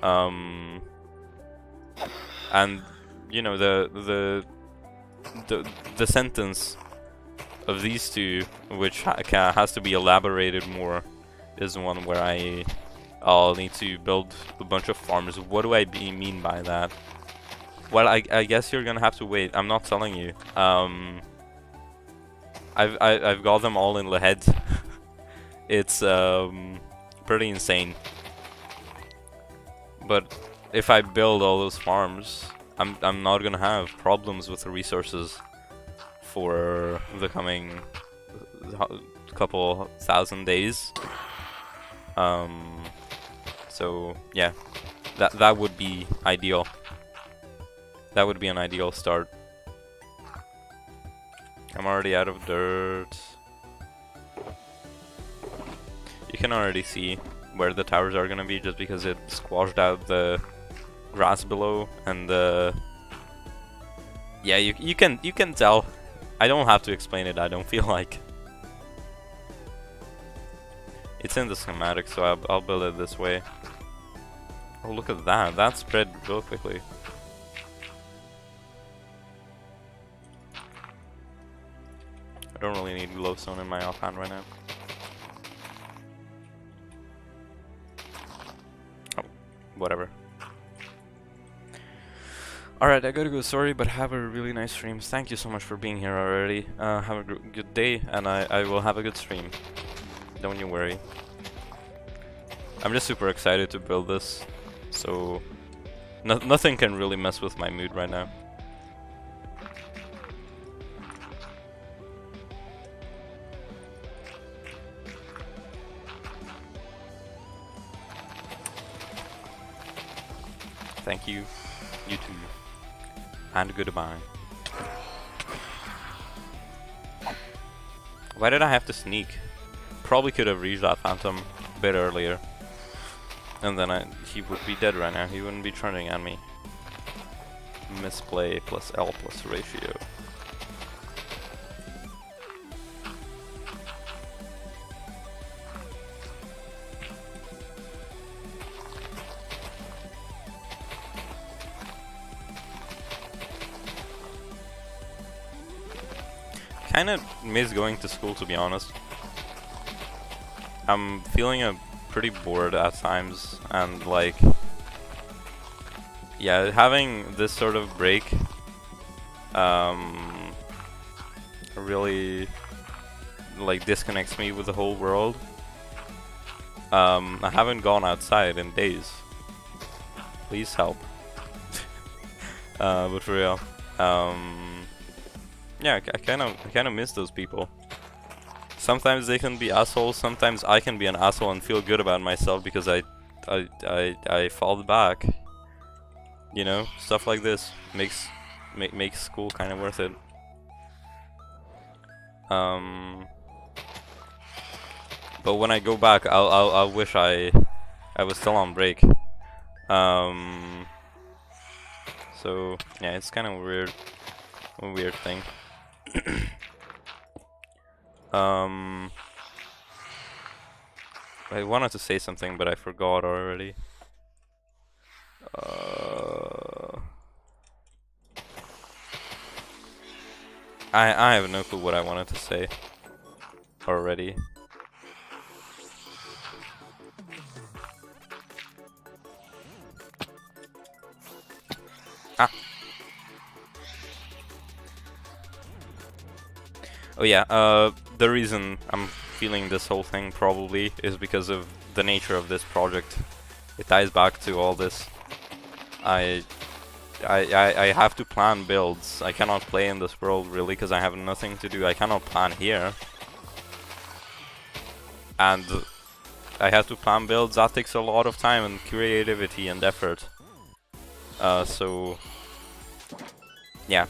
And you know, the sentence of these two, which has to be elaborated more, is one where I'll need to build a bunch of farms. What do I mean by that? Well, I guess you're gonna have to wait. I'm not telling you. I've got them all in the head. It's pretty insane. But if I build all those farms, I'm not gonna have problems with the resources for the coming couple thousand days. So yeah, that would be ideal. That would be an ideal start. I'm already out of dirt. You can already see where the towers are gonna be just because it squashed out the grass below, and yeah, you can tell. I don't have to explain it. I don't feel like. It's in the schematic, so I'll build it this way. Oh, look at that. That spread real quickly. I don't really need glowstone in my offhand right now. Oh, whatever. Alright, I gotta go, sorry, but have a really nice stream. Thank you so much for being here already. Have a good day, and I will have a good stream. Don't you worry. I'm just super excited to build this, so nothing can really mess with my mood right now. Thank you, you too, and goodbye. Why did I have to sneak? Probably could have reached that phantom a bit earlier. And then he would be dead right now. He wouldn't be turning at me. Misplay plus L plus ratio. Kinda miss going to school, to be honest. I'm feeling pretty bored at times, and like, yeah, having this sort of break really like disconnects me with the whole world. I haven't gone outside in days. Please help. But for real, yeah, I kind of miss those people. Sometimes they can be assholes. Sometimes I can be an asshole and feel good about myself because I fought back. You know, stuff like this makes school kind of worth it. But when I go back, I'll wish I was still on break. So yeah, it's kind of weird, a weird thing. I wanted to say something, but I forgot already. I have no clue what I wanted to say already. Ah. Oh yeah, the reason I'm feeling this whole thing probably is because of the nature of this project. It ties back to all this. I have to plan builds. I cannot play in this world really because I have nothing to do. I cannot plan here. And I have to plan builds. That takes a lot of time and creativity and effort. So yeah,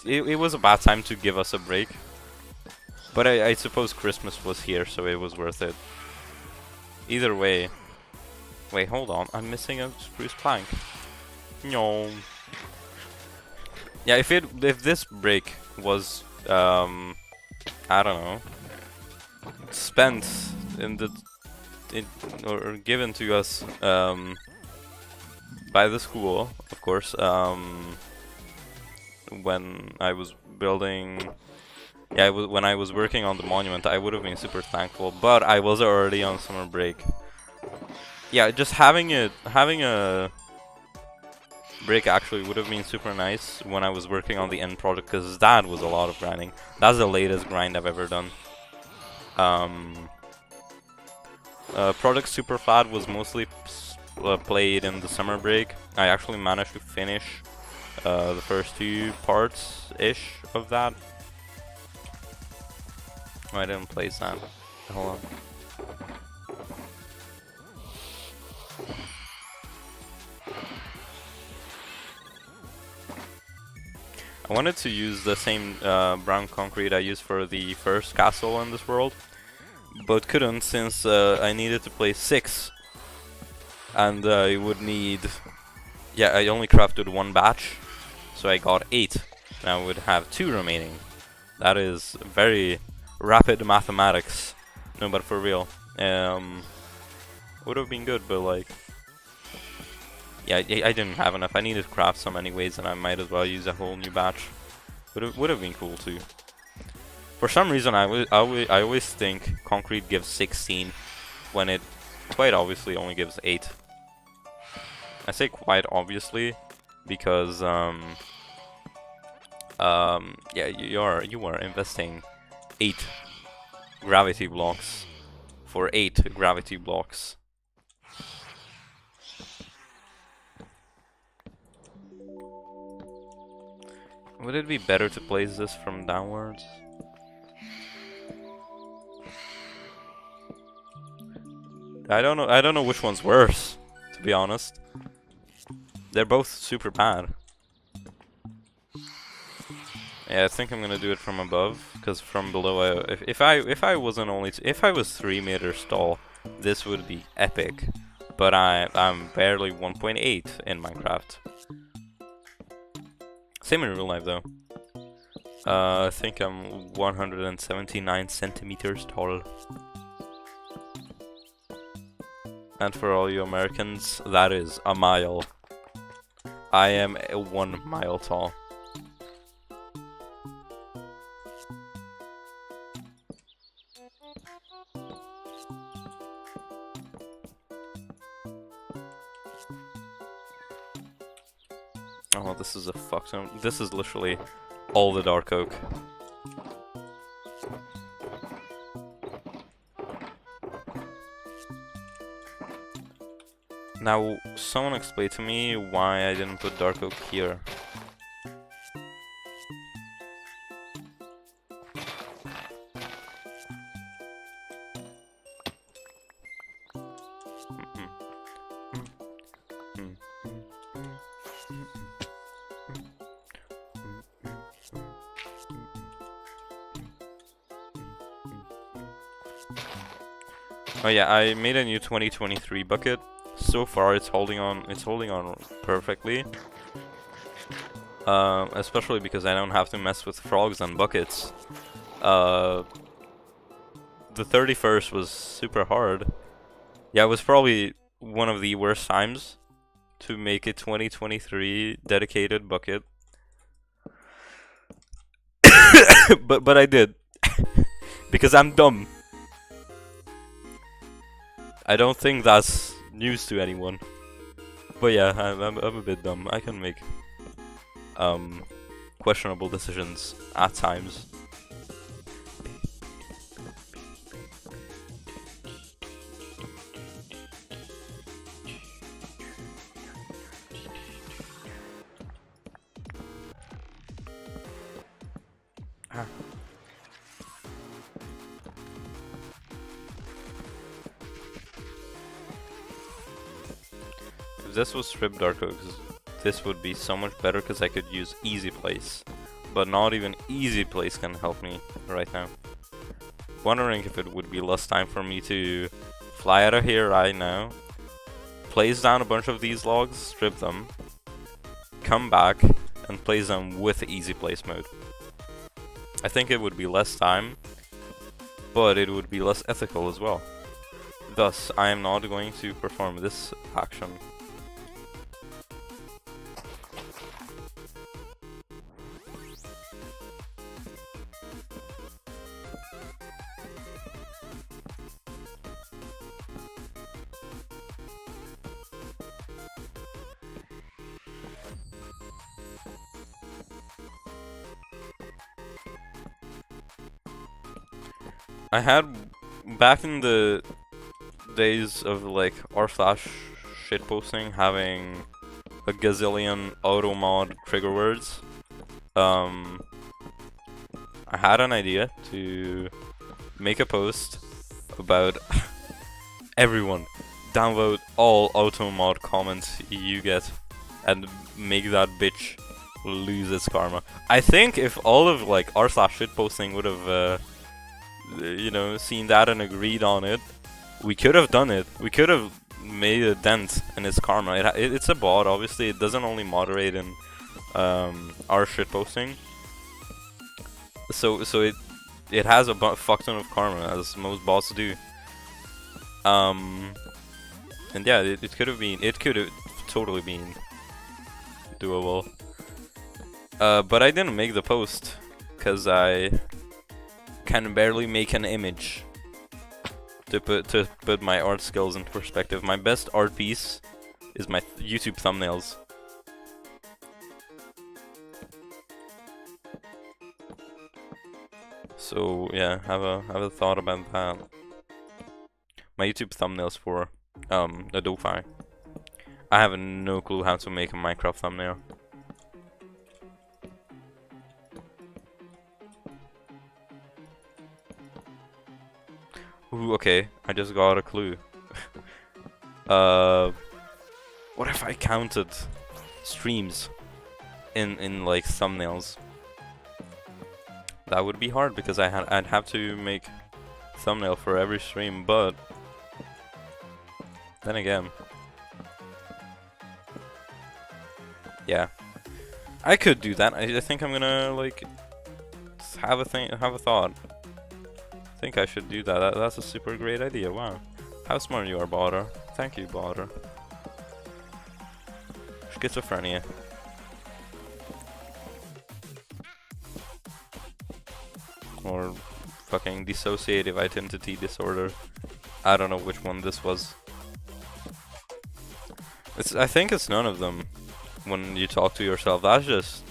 it was a bad time to give us a break. But I suppose Christmas was here, so it was worth it. Either way. Wait, hold on. I'm missing a spruce plank. No. Yeah, if this break was I don't know, spent or given to us by the school, of course, when I was building. Yeah, when I was working on the monument, I would have been super thankful, but I was already on summer break. Yeah, just having a break actually would have been super nice when I was working on the end project, because that was a lot of grinding. That's the latest grind I've ever done. Project Superflat was mostly played in the summer break. I actually managed to finish the first 2 parts-ish of that. Oh, I didn't place that. Hold on. I wanted to use the same brown concrete I used for the first castle in this world, but couldn't since I needed to place 6. And I would need... Yeah, I only crafted 1 batch, so I got 8. And I would have 2 remaining. That is very rapid mathematics. No, but for real. Would have been good, but like... Yeah, I didn't have enough. I needed to craft some anyways, and I might as well use a whole new batch. Would have been cool too. For some reason, I always think concrete gives 16, when it quite obviously only gives 8. I say quite obviously because yeah, you are investing 8 gravity blocks for 8 gravity blocks. Would it be better to place this from downwards? I don't know which one's worse, to be honest. They're both super bad. Yeah, I think I'm gonna do it from above, because from below, if I wasn't only if I was 3 meters tall, this would be epic. But I'm barely 1.8 in Minecraft. Same in real life though. I think I'm 179 centimeters tall. And for all you Americans, that is a mile. I am 1 mile tall. Oh, this is a fuck zone. This is literally all the dark oak. Now, someone explain to me why I didn't put dark oak here. Oh yeah, I made a new 2023 bucket. So far, it's holding on. It's holding on perfectly. Especially because I don't have to mess with frogs and buckets. The 31st was super hard. Yeah, it was probably one of the worst times to make a 2023 dedicated bucket. but I did. Because I'm dumb. I don't think that's news to anyone. But yeah, I'm a bit dumb. I can make questionable decisions at times. If this was stripped dark oak, this would be so much better because I could use easy place. But not even easy place can help me right now. Wondering if it would be less time for me to fly out of here right now, place down a bunch of these logs, strip them, come back, and place them with easy place mode. I think it would be less time, but it would be less ethical as well. Thus, I am not going to perform this action. I had, back in the days of like r/slash shitposting, having a gazillion auto mod trigger words, I had an idea to make a post about everyone download all auto mod comments you get and make that bitch lose its karma. I think if all of like r/slash shitposting would have you know, seen that and agreed on it, we could have done it. We could have made a dent in its karma. It's a bot, obviously. It doesn't only moderate in our shitposting. So it has a fuck ton of karma, as most bots do. And yeah, it could have been. It could have totally been doable. But I didn't make the post because I can barely make an image to put my art skills into perspective. My best art piece is my YouTube thumbnails. So yeah, have a thought about that. My YouTube thumbnails for Adobe. I have no clue how to make a Minecraft thumbnail. Ooh, okay, I just got a clue. What if I counted streams in like thumbnails? That would be hard because I'd have to make thumbnail for every stream, but then again, yeah, I could do that. I think I'm gonna like have a thought. I think I should do that. That's a super great idea. Wow. How smart you are, Botter. Thank you, Botter. Schizophrenia. Or fucking dissociative identity disorder. I don't know which one this was. I think it's none of them. When you talk to yourself, that's just...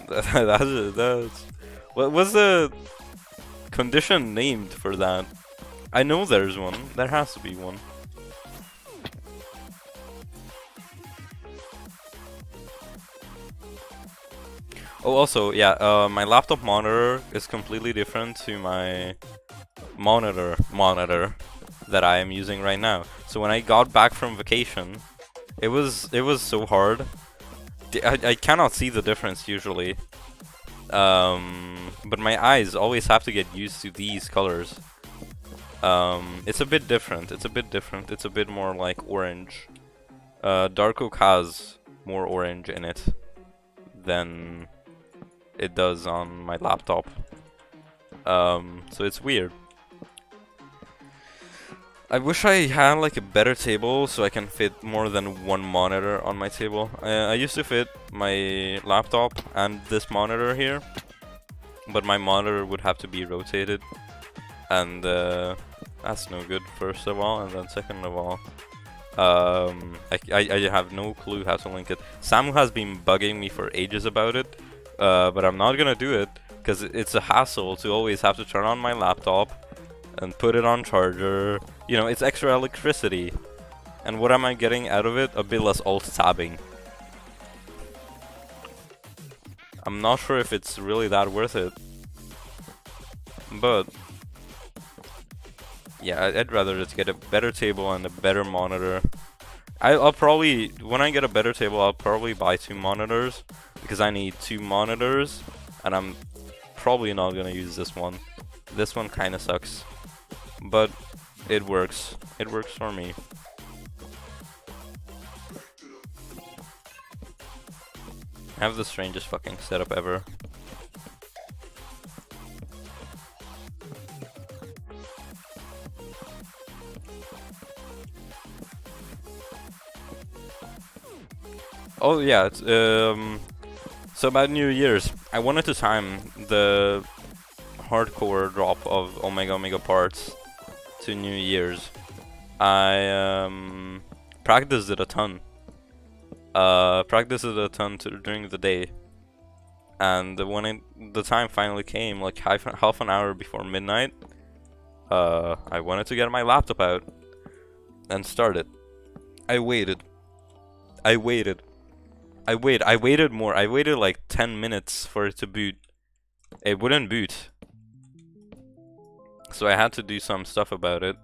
that's... What was the condition named for that? I know there's one. There has to be one. Oh, also, yeah, my laptop monitor is completely different to my monitor that I am using right now. So when I got back from vacation, it was so hard. I cannot see the difference usually. But my eyes always have to get used to these colors. It's a bit different. It's a bit different. It's a bit more like orange. Dark Oak has more orange in it than it does on my laptop. So it's weird. I wish I had like a better table so I can fit more than one monitor on my table. I used to fit my laptop and this monitor here, but my monitor would have to be rotated, and that's no good, first of all, and then second of all, I have no clue how to link it. Samu has been bugging me for ages about it, but I'm not gonna do it because it's a hassle to always have to turn on my laptop and put it on charger. You know, it's extra electricity. And what am I getting out of it? A bit less alt-tabbing. I'm not sure if it's really that worth it. But yeah, I'd rather just get a better table and a better monitor. I'll probably, when I get a better table, I'll probably buy 2 monitors, because I need 2 monitors, and I'm probably not gonna use this one. This one kinda sucks, but it works. It works for me. I have the strangest fucking setup ever. Oh yeah, it's, so about New Year's, I wanted to time the hardcore drop of Omega Omega parts to New Year's. I practiced it a ton. During the day, and when the time finally came, like half an hour before midnight, I wanted to get my laptop out and start it. I waited more. I waited like 10 minutes for it to boot. It wouldn't boot. So I had to do some stuff about it.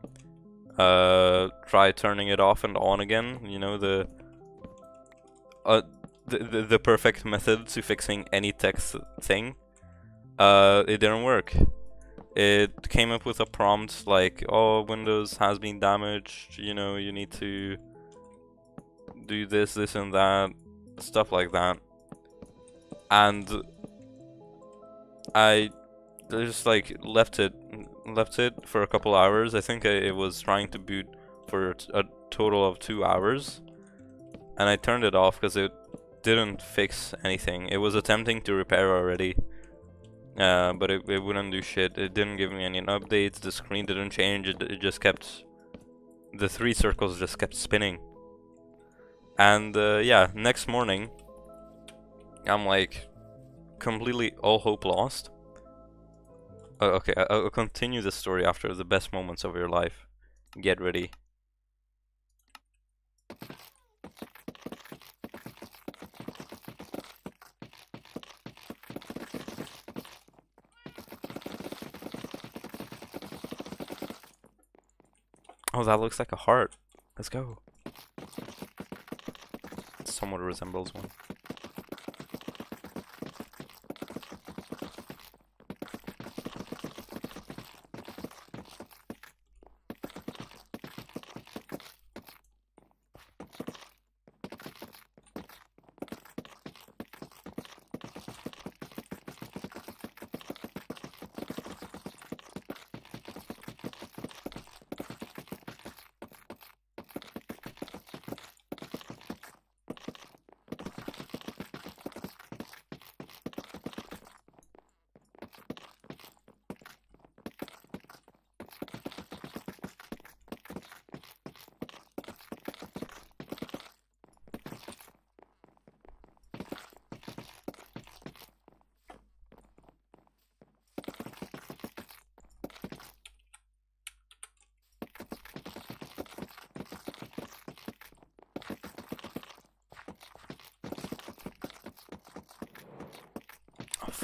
Try turning it off and on again. You know, the perfect method to fixing any text thing. It didn't work. It came up with a prompt like, oh, Windows has been damaged, you know, you need to do this, this and that, stuff like that. And I just like left it for a couple hours. I think it was trying to boot for a total of 2 hours, and I turned it off because it didn't fix anything. It was attempting to repair already, but it wouldn't do shit. It didn't give me any updates. The screen didn't change. It just kept, the 3 circles just kept spinning. And yeah, next morning I'm like completely all hope lost. Okay, I'll continue the story after the best moments of your life. Get ready. Oh, that looks like a heart. Let's go. It somewhat resembles one.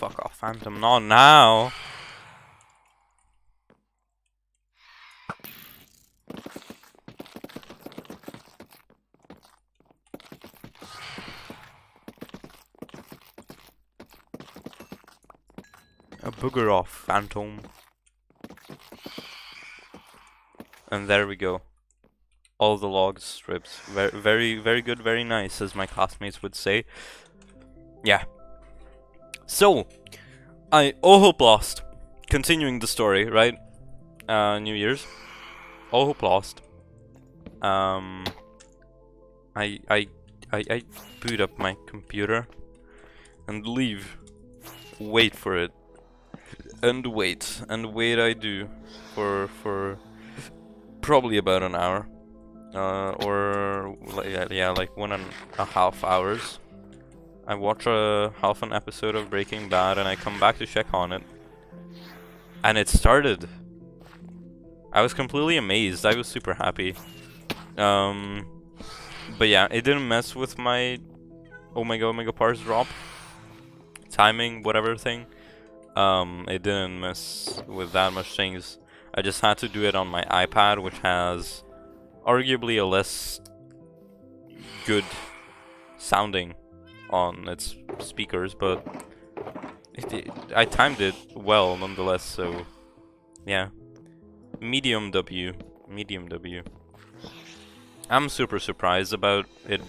fuck off, Phantom. Not now. A booger off, Phantom. And there we go. All the logs stripped. Very good, very nice, as my classmates would say. Yeah. So, all hope lost. Continuing the story, right? New Year's. All hope lost. I boot up my computer and leave. Wait for it. And wait I do for probably about an hour. Or yeah, like 1.5 hours. I watch half an episode of Breaking Bad and I come back to check on it. And it started. I was completely amazed. I was super happy. But yeah, it didn't mess with my Omega parse drop. Timing, whatever thing. It didn't mess with that much things. I just had to do it on my iPad, which has arguably a less good sounding on its speakers, but I timed it well nonetheless, so yeah. Medium W. I'm super surprised about it,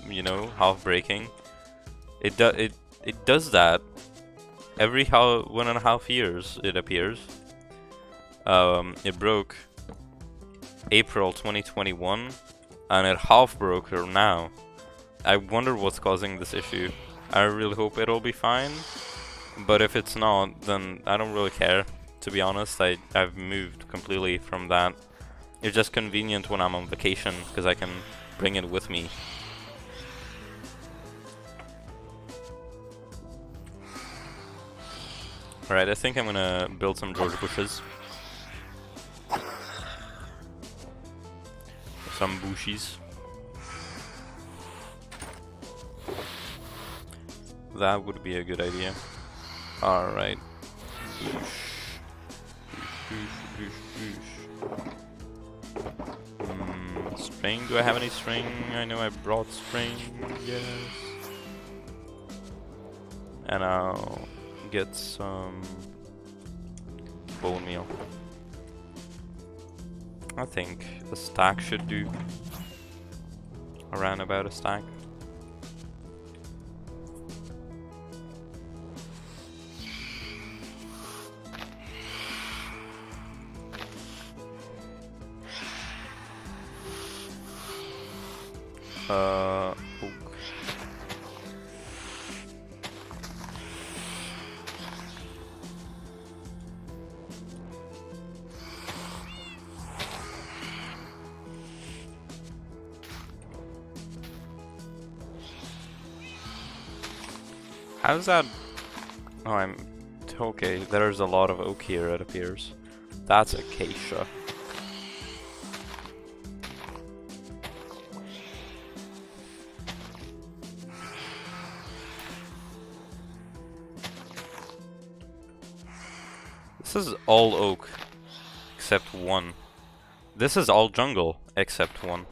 you know, half breaking. It does that every 1.5 years, it appears. It broke April 2021, and it half broke her now. I wonder what's causing this issue. I really hope it'll be fine, but if it's not, then I don't really care. To be honest, I've moved completely from that. It's just convenient when I'm on vacation, because I can bring it with me. Alright, I think I'm gonna build some George bushes. Some bushies. That would be a good idea. Alright. String, do I have any string? I know I brought string, yes. And I'll get some bone meal. I think a stack should do. Around about a stack. Oak. How's that? Oh, I'm okay. There's a lot of oak here, it appears. That's acacia. This is all oak, except one. This is all jungle, except one.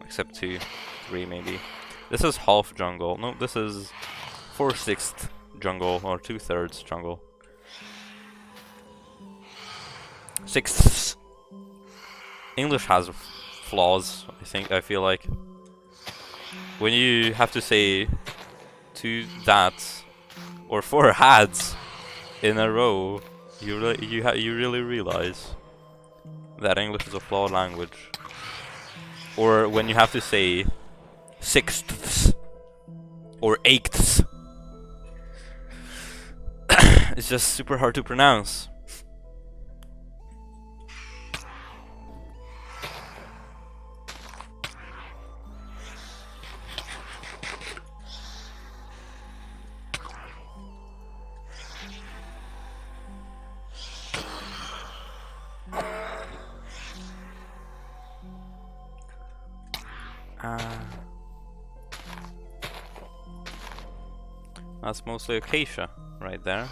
Except 2, 3 maybe. This is half jungle. No, this is 4/6 jungle, or 2/3 jungle. 6. English has flaws, I feel like. When you have to say 2 that's, or 4 hads in a row, you really realize that English is a flawed language. Or when you have to say 6ths or 8ths, it's just super hard to pronounce. That's mostly acacia right there.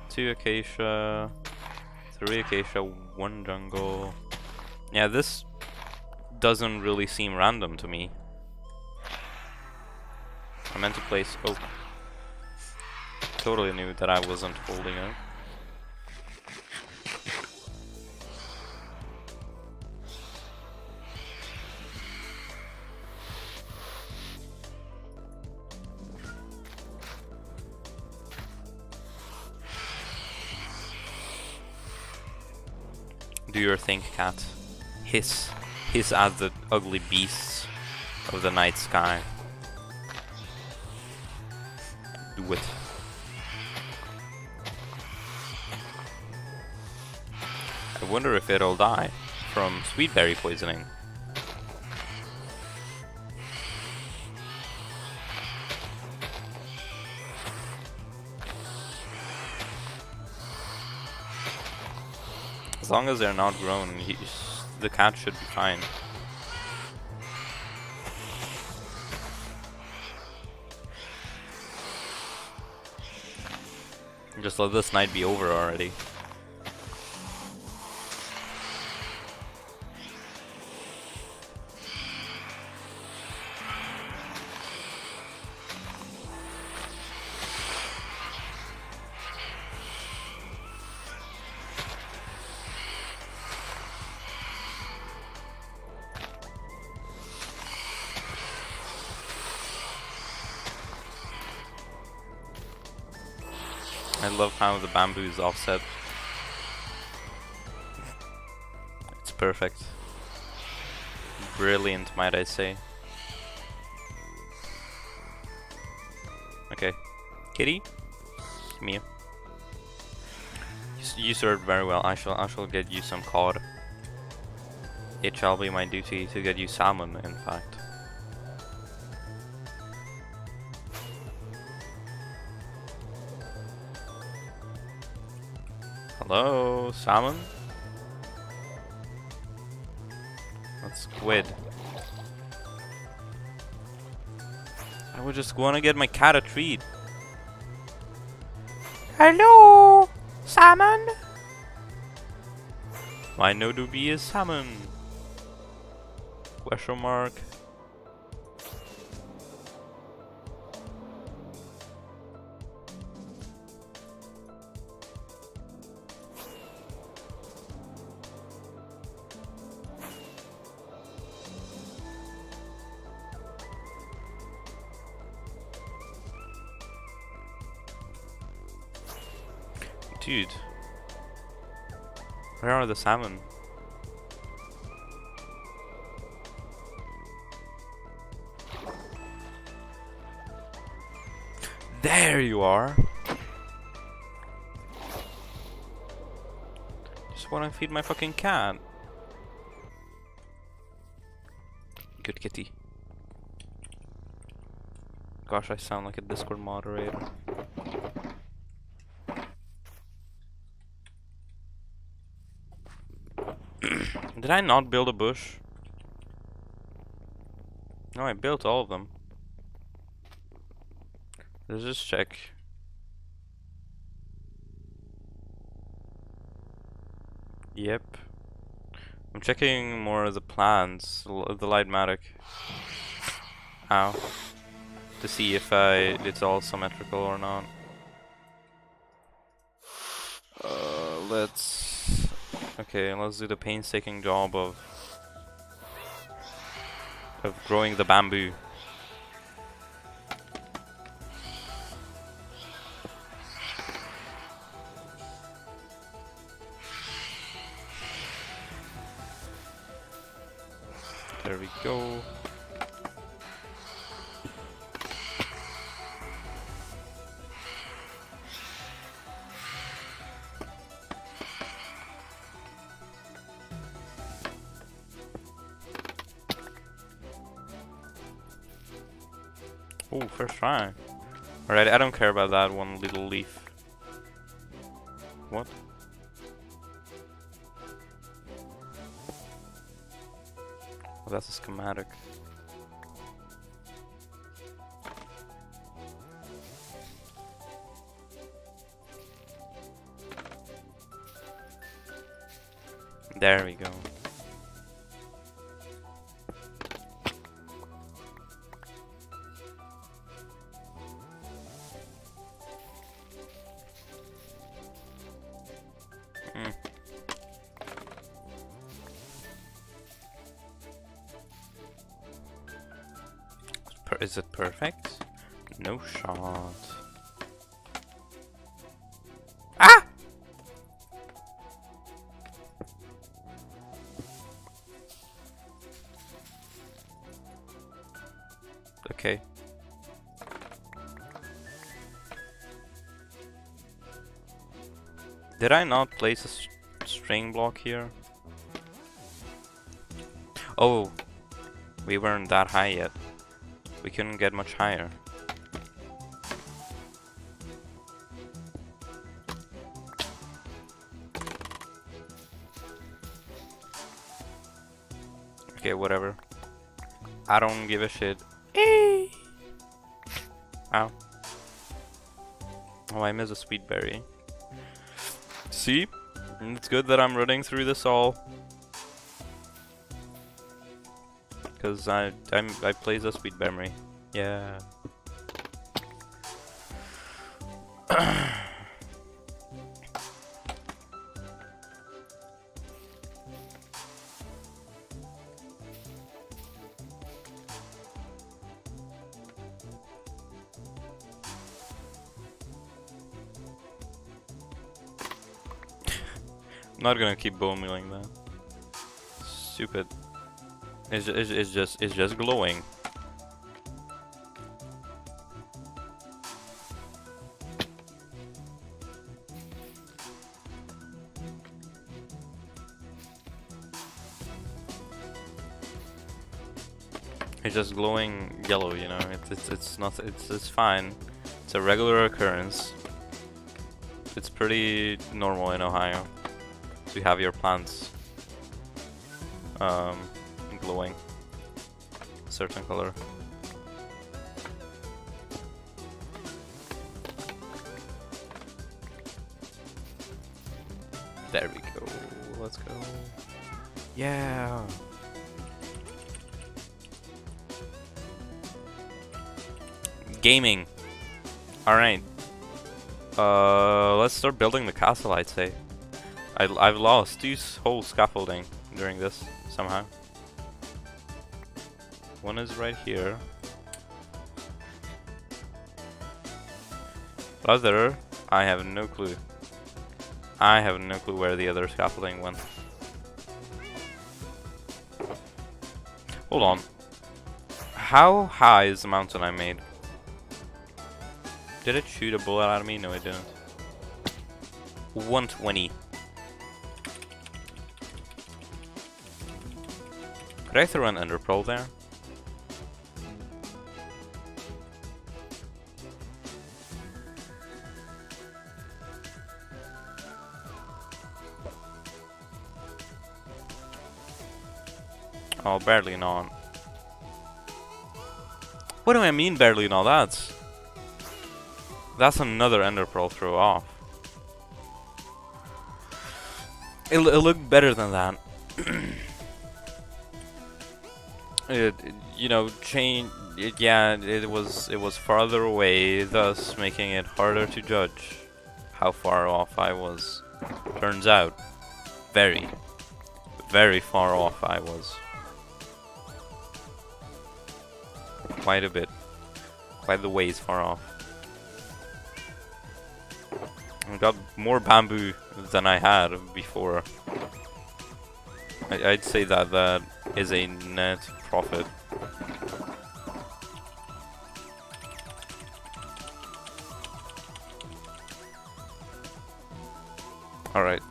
2 acacia, 3 acacia, 1 jungle. Yeah, this doesn't really seem random to me. I meant to place oak. Totally knew that I wasn't holding it. Do your thing, cat. Hiss at the ugly beasts of the night sky. Do it. I wonder if it'll die from sweetberry poisoning. As long as they're not grown, the cat should be fine. Just let this night be over already. I love how the bamboo is offset. It's perfect. Brilliant, might I say. Okay. Kitty? Come here. You served very well. I shall get you some cod. It shall be my duty to get you salmon, in fact. Hello, salmon? That's squid. I would just want to get my cat a treat. Hello, salmon? Why no do be a salmon? Question mark. Dude, where are the salmon? There you are! Just wanna feed my fucking cat. Good kitty. Gosh, I sound like a Discord moderator. Did I not build a bush? No, I built all of them. Let's just check. Yep. I'm checking more of the plants, the Lightmatic. Ow. To see if it's all symmetrical or not. Okay, let's do the painstaking job of growing the bamboo. There we go. Oh, first try. Alright, I don't care about that one little leaf. What? Oh, that's a schematic. There we go. Is it perfect? No shot. Ah! Okay. Did I not place a string block here? Oh, we weren't that high yet. We couldn't get much higher. Okay, whatever. I don't give a shit. Ow. Oh, I missed a sweet berry. See? It's good that I'm running through this all. Because I plays a sweet berry. Yeah. I'm not gonna keep bone mealing that. Stupid. It's just glowing. It's just glowing yellow, you know. It's not it's fine. It's a regular occurrence. It's pretty normal in Ohio to have your plants glowing a certain color. There we go. Let's go. Yeah. Gaming. All right. Let's start building the castle. I'd say. I've lost this whole scaffolding during this somehow. One is right here. Other, I have no clue. I have no clue where the other scaffolding went. Hold on. How high is the mountain I made? Did it shoot a bullet out of me? No, it didn't. 120. Could I throw an ender pearl there? Oh, barely not. What do I mean barely not? That's another ender pearl throw off. It looked better than that. You know, it was farther away, thus making it harder to judge how far off I was. Turns out, very, very far off I was. Quite a bit. Quite the ways far off. I got more bamboo than I had before. I'd say that is a net profit. Alright.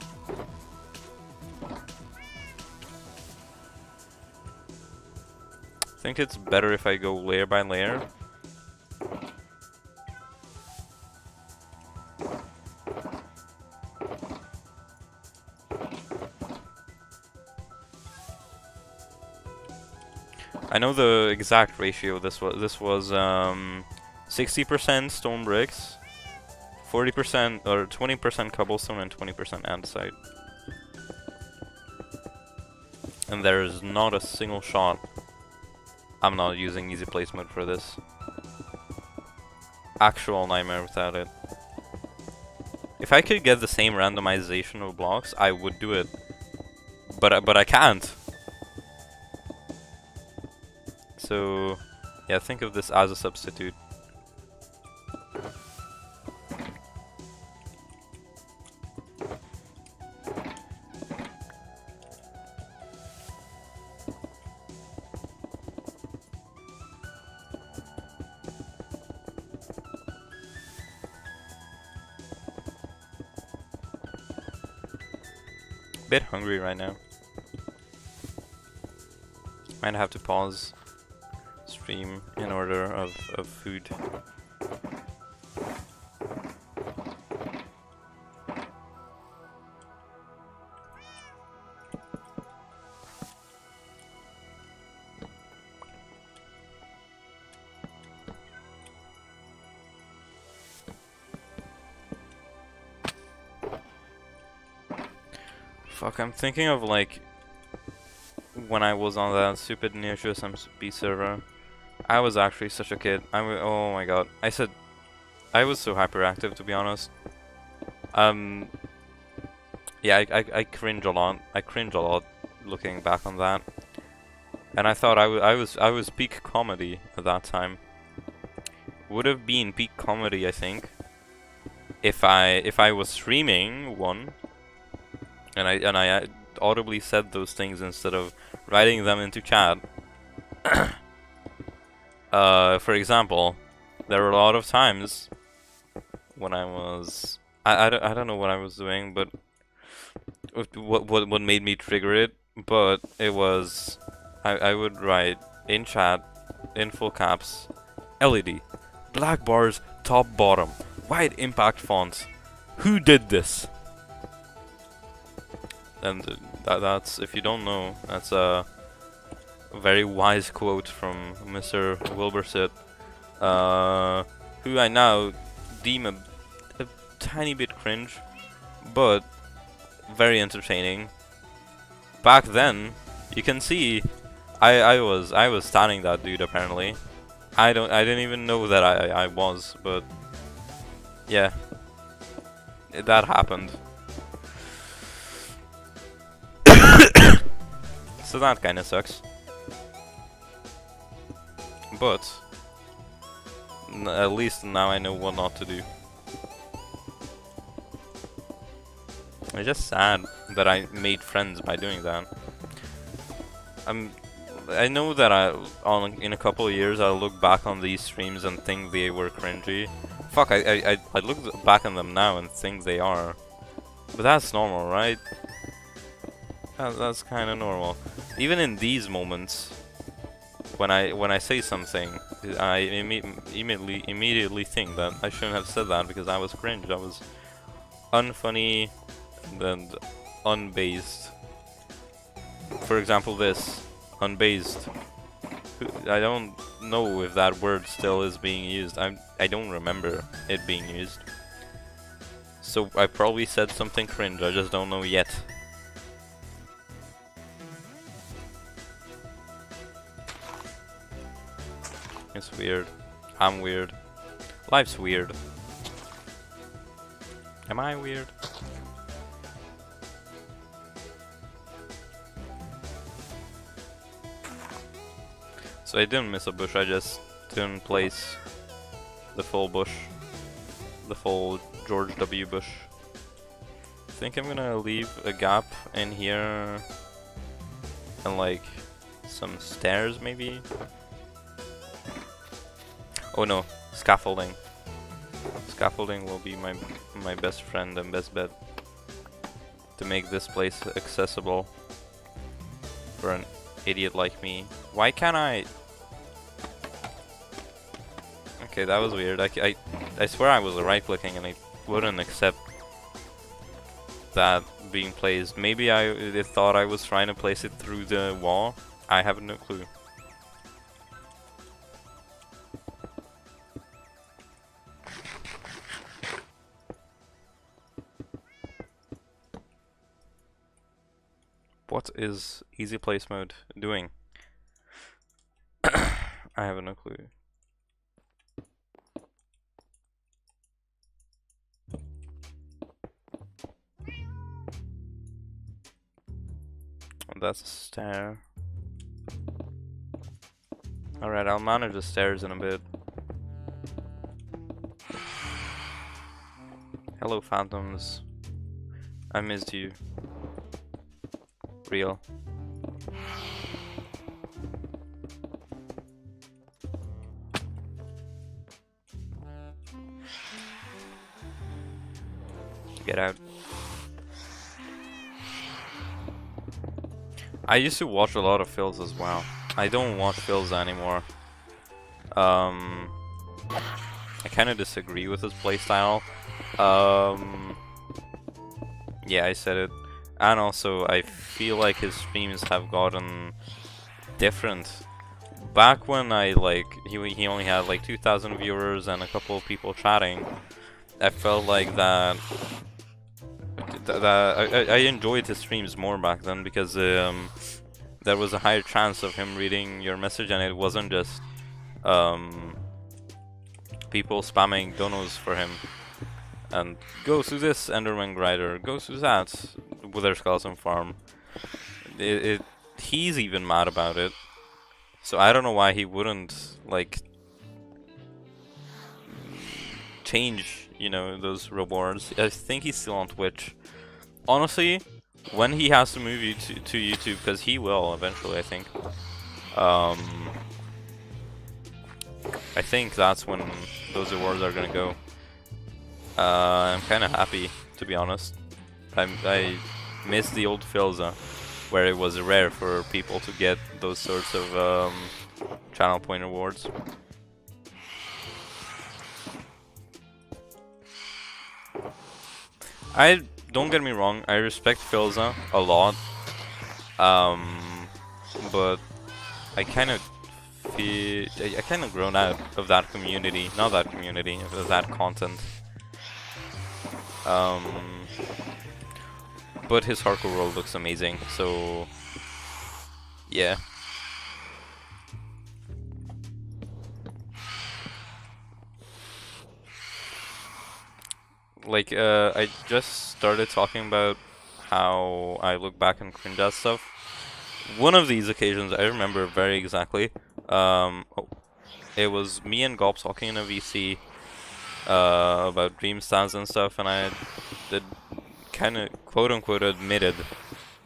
I think it's better if I go layer by layer. I know the exact ratio. This was 60% stone bricks, 40% or 20% cobblestone, and 20% andesite. and there is not a single shot. I'm not using easy place mode for this. Actual nightmare without it. If I could get the same randomization of blocks, I would do it. But I can't. So yeah, think of this as a substitute. Bit hungry right now. Might have to pause stream in order of food. Fuck, I'm thinking of like when I was on that stupid Neogeos SMP server. I was actually such a kid. Oh my god. I was so hyperactive, to be honest. Yeah, I cringe a lot. I cringe a lot looking back on that. And I thought I was peak comedy at that time. Would have been peak comedy, I think, if I was streaming one, and I audibly said those things instead of writing them into chat. For example, there were a lot of times when I was I don't know what I was doing, but what made me trigger it, but it was I would write in chat in full caps, LED, black bars top bottom, wide impact fonts. Who did this? And that's, if you don't know, that's a very wise quote from Mr. Wilbersit, who I now deem a tiny bit cringe, but very entertaining. Back then, you can see, I was standing that dude apparently. I didn't even know that I was, but yeah, that happened. So that kinda sucks. But at least now I know what not to do. It's just sad that I made friends by doing that. I know that in a couple of years I'll look back on these streams and think they were cringy. Fuck, I look back on them now and think they are. But that's normal, right? That's kind of normal. Even in these moments, when I say something, I immediately think that I shouldn't have said that because I was cringe. I was unfunny and unbased. For example, this unbased. I don't know if that word still is being used. I don't remember it being used. So I probably said something cringe. I just don't know yet. It's weird. I'm weird. Life's weird. Am I weird? So I didn't miss a bush, I just didn't place the full bush. The full George W. Bush. I think I'm gonna leave a gap in here and like some stairs maybe. Oh no, scaffolding. Scaffolding will be my best friend and best bet to make this place accessible for an idiot like me. Why can't I? Okay, that was weird. I swear I was right clicking and I wouldn't accept that being placed. Maybe they thought I was trying to place it through the wall. I have no clue. What is easy place mode doing? I have no clue. That's a stair. Alright, I'll manage the stairs in a bit. Hello, phantoms. I missed you. Real. Get out. I used to watch a lot of fills as well. I don't watch fills anymore. I kind of disagree with his playstyle. Yeah, I said it. And also, I feel like his streams have gotten different. Back when I he only had like 2,000 viewers and a couple of people chatting, I felt like that I enjoyed his streams more back then because there was a higher chance of him reading your message, and it wasn't just people spamming donos for him and go to this Enderman Grider, go to that Wither Skeleton Farm. He's even mad about it, so I don't know why he wouldn't like change, you know, those rewards. I think he's still on Twitch. Honestly, when he has to move to YouTube, because he will eventually, I think that's when those rewards are gonna go. I'm kind of happy, to be honest. I miss the old Filza, where it was rare for people to get those sorts of channel point rewards. Don't get me wrong, I respect Filza a lot, but I kind of feel I kind of grown out of that community, not that community, of that content. But his hardcore world looks amazing, so yeah. Like, I just started talking about how I look back and cringe at stuff. One of these occasions I remember very exactly. It was me and Gulp talking in a VC about dream stands and stuff, and I did kind of quote unquote admitted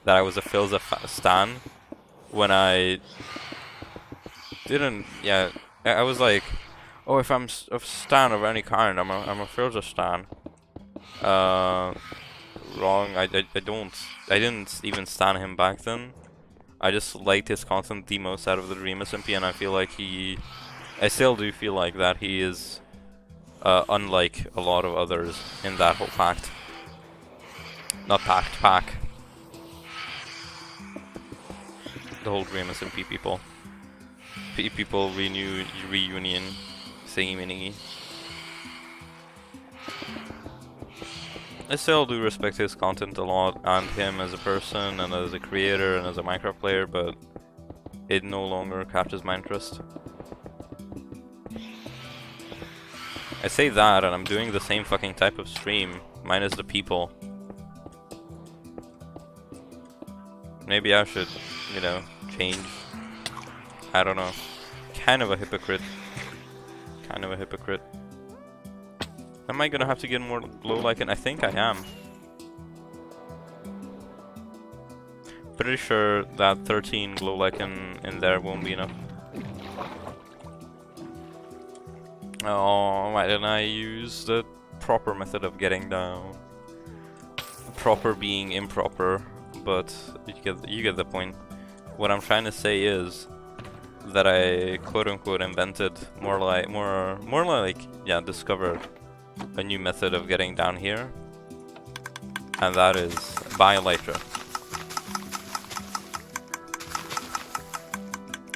that I was a Filza stan when I didn't. Yeah, I was like, oh, if I'm a stan of any kind, I'm a Filza stan. Wrong. I didn't even stan him back then. I just liked his content the most out of the Dream SMP, and I feel like I still do feel like that he is unlike a lot of others in that whole pact. Not pack. The whole Dream SMP people. People reunion thingy mingy. I still do respect his content a lot, and him as a person, and as a creator, and as a Minecraft player, but it no longer captures my interest. I say that, and I'm doing the same fucking type of stream, minus the people. Maybe I should, you know, change. I don't know. Kind of a hypocrite. Am I gonna have to get more glow lichen? I think I am. Pretty sure that 13 glow lichen in there won't be enough. Oh, why didn't I use the proper method of getting down? Proper being improper, but you get the point. What I'm trying to say is that I quote unquote invented more like yeah, discovered a new method of getting down here, and that is by Elytra.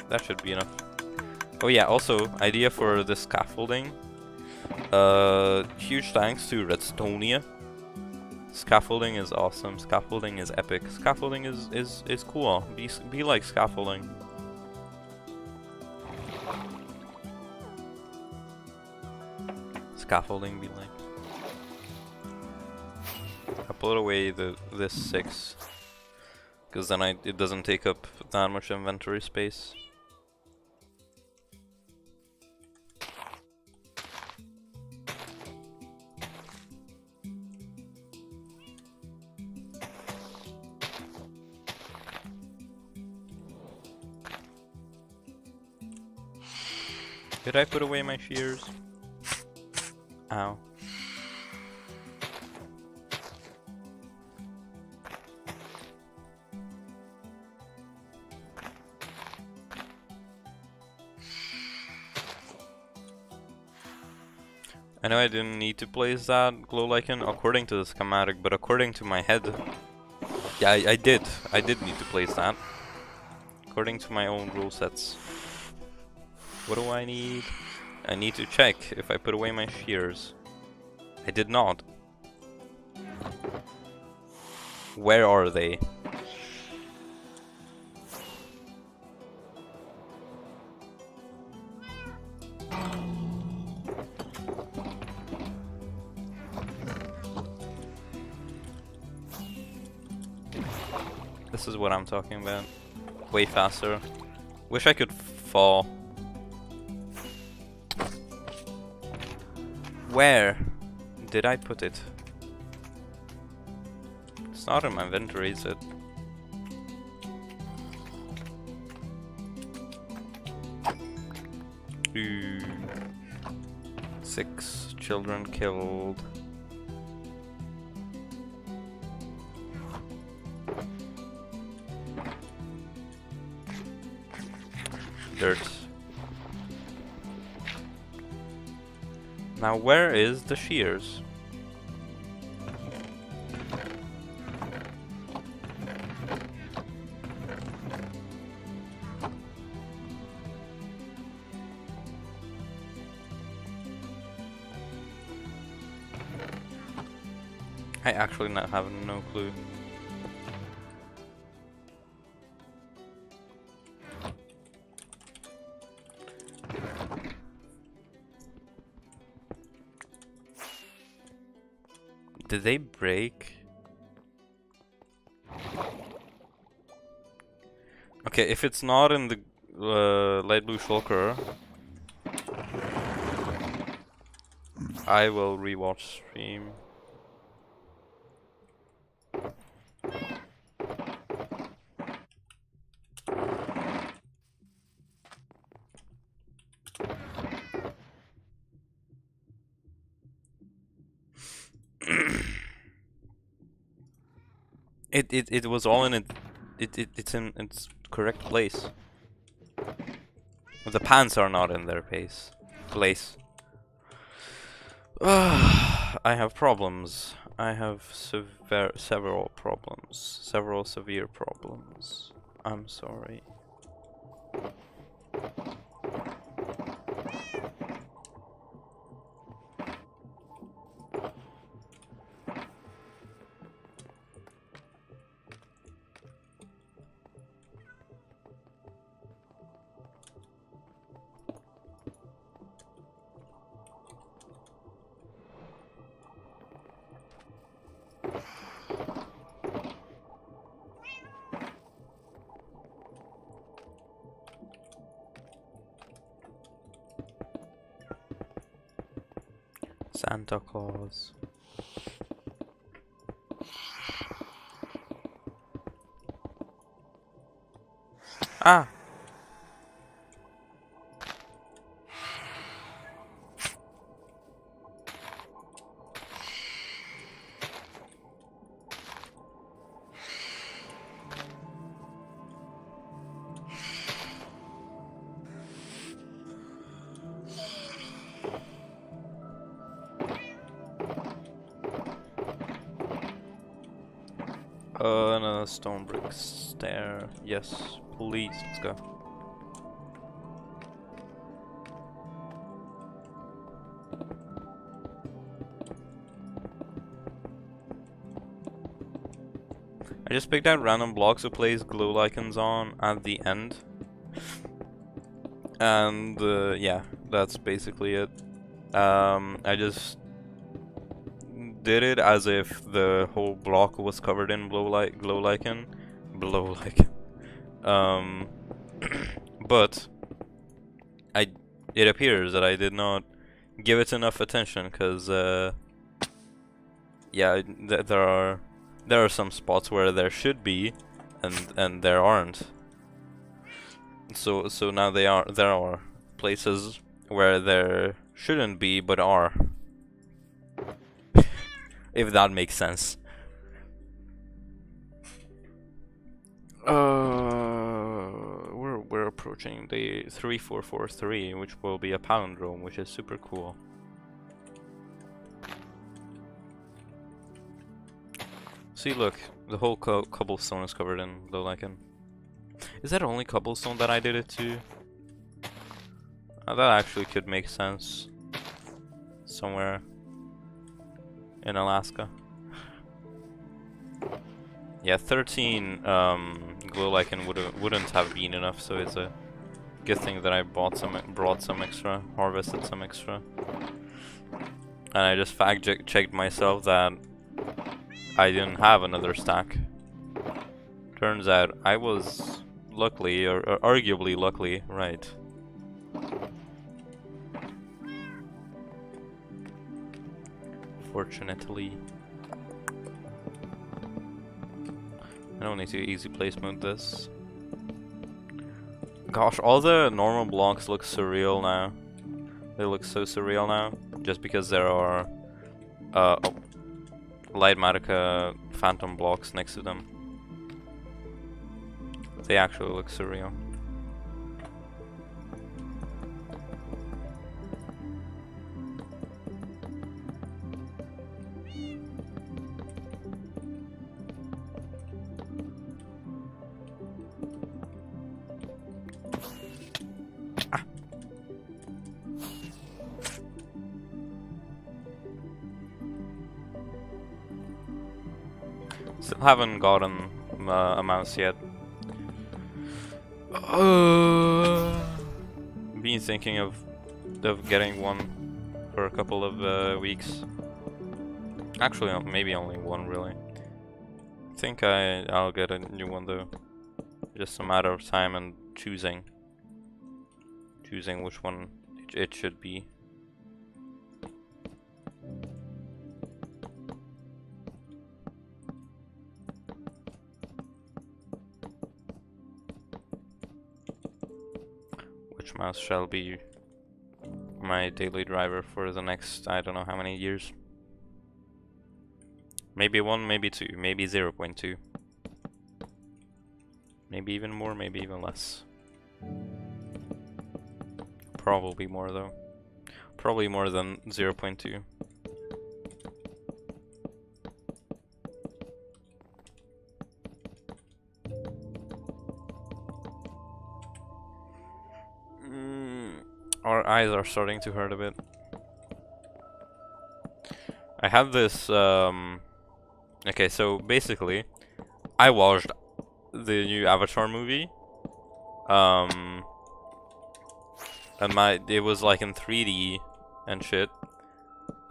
That should be enough. Oh yeah, also, idea for this scaffolding. Huge thanks to Redstonia. Scaffolding is awesome. Scaffolding is epic. Scaffolding is cool. Be like scaffolding. Scaffolding be like. I put away this 6, because then it doesn't take up that much inventory space. Did I put away my shears? Ow. I know I didn't need to place that glow lichen according to the schematic, but according to my head, yeah, I did. I did need to place that. According to my own rule sets. What do I need? I need to check if I put away my shears. I did not. Where are they? This is what I'm talking about. Way faster. Wish I could fall. Where did I put it? It's not in my inventory, is it? Ooh. 6 children killed. Dirt. Now where is the shears? I actually have no clue. Did they break? Okay, if it's not in the light blue shulker, I will rewatch stream. It was all in it's in its correct place. The pants are not in their place. I have problems. I have several problems. Several severe problems. I'm sorry. Santa Claus. Ah! Another stone brick stair. Yes, please, let's go. I just picked out random blocks to place glow icons on at the end. And yeah, that's basically it. I just did it as if the whole block was covered in glow lichen. But it appears that I did not give it enough attention, because yeah, there are some spots where there should be, and there aren't. So now there are places where there shouldn't be but are. If that makes sense. We're approaching the 3443, which will be a palindrome, which is super cool. See, look, the whole cobblestone is covered in glow lichen. Is that only cobblestone that I did it to? That actually could make sense. Somewhere in Alaska. Yeah, 13 glow lichen wouldn't have been enough, so it's a good thing that I brought some extra, harvested some extra. And I just fact-checked myself that I didn't have another stack. Turns out I was luckily, or arguably luckily, right. Fortunately. I don't need to easy placement this. Gosh, all the normal blocks look surreal now. They look so surreal now, just because there are Light Madoka phantom blocks next to them. They actually look surreal. Still haven't gotten a mouse yet. Been thinking of getting one for a couple of weeks. Actually, maybe only one really. I think I'll get a new one though. Just a matter of time and choosing which one it should be. Which mouse shall be my daily driver for the next, I don't know how many years. Maybe 1, maybe 2, maybe 0.2. Maybe even more, maybe even less. Probably more though. Probably more than 0.2. Our eyes are starting to hurt a bit. I had this, okay, so basically, I watched the new Avatar movie, and it was like in 3D and shit.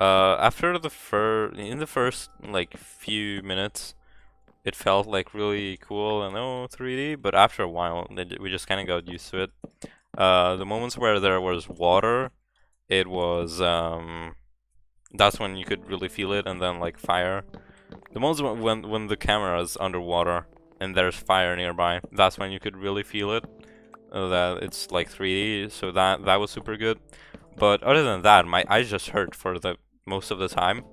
After in the first like few minutes, it felt like really cool and 3D, but after a while, we just kind of got used to it. The moments where there was water, it was that's when you could really feel it, and then like fire. The moments when the camera is underwater and there's fire nearby, that's when you could really feel it. That it's like 3D, so that was super good. But other than that, my eyes just hurt for the most of the time.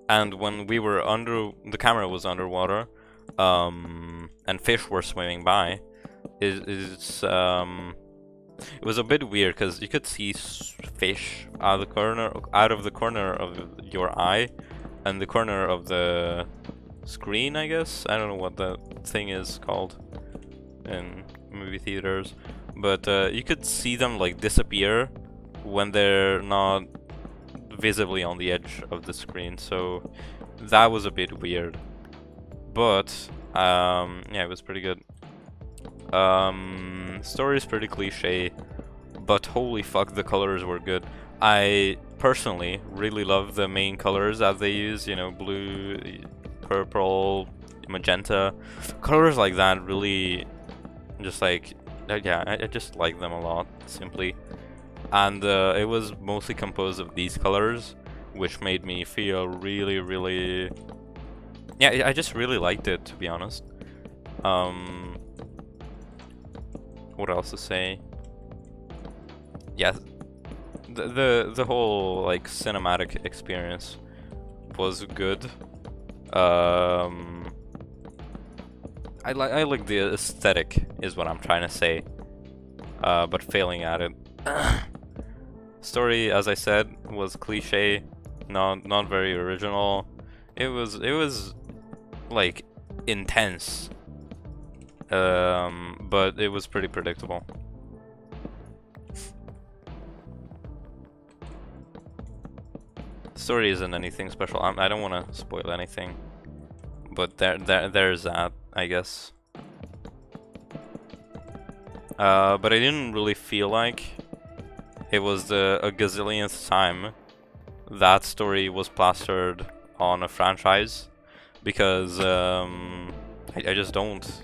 And when we were the camera was underwater, and fish were swimming by, it was a bit weird because you could see fish out of the corner of your eye, and the corner of the screen, I guess. I don't know what the thing is called in movie theaters, but you could see them like disappear when they're not visibly on the edge of the screen, so that was a bit weird. but yeah, it was pretty good. Story is pretty cliche, but holy fuck, the colors were good. I personally really love the main colors that they use, you know, blue, purple, magenta. Colors like that really just like, yeah, I just like them a lot, simply. And it was mostly composed of these colors, which made me feel really, yeah, I just really liked it, to be honest. What else to say? Yeah, the whole like cinematic experience was good. I like the aesthetic is what I'm trying to say, but failing at it. Story, as I said, was cliche, not very original. It was like intense, but it was pretty predictable. Story isn't anything special. I don't want to spoil anything, but there's that, I guess. But I didn't really feel like it was a gazillionth time that story was plastered on a franchise, because I just don't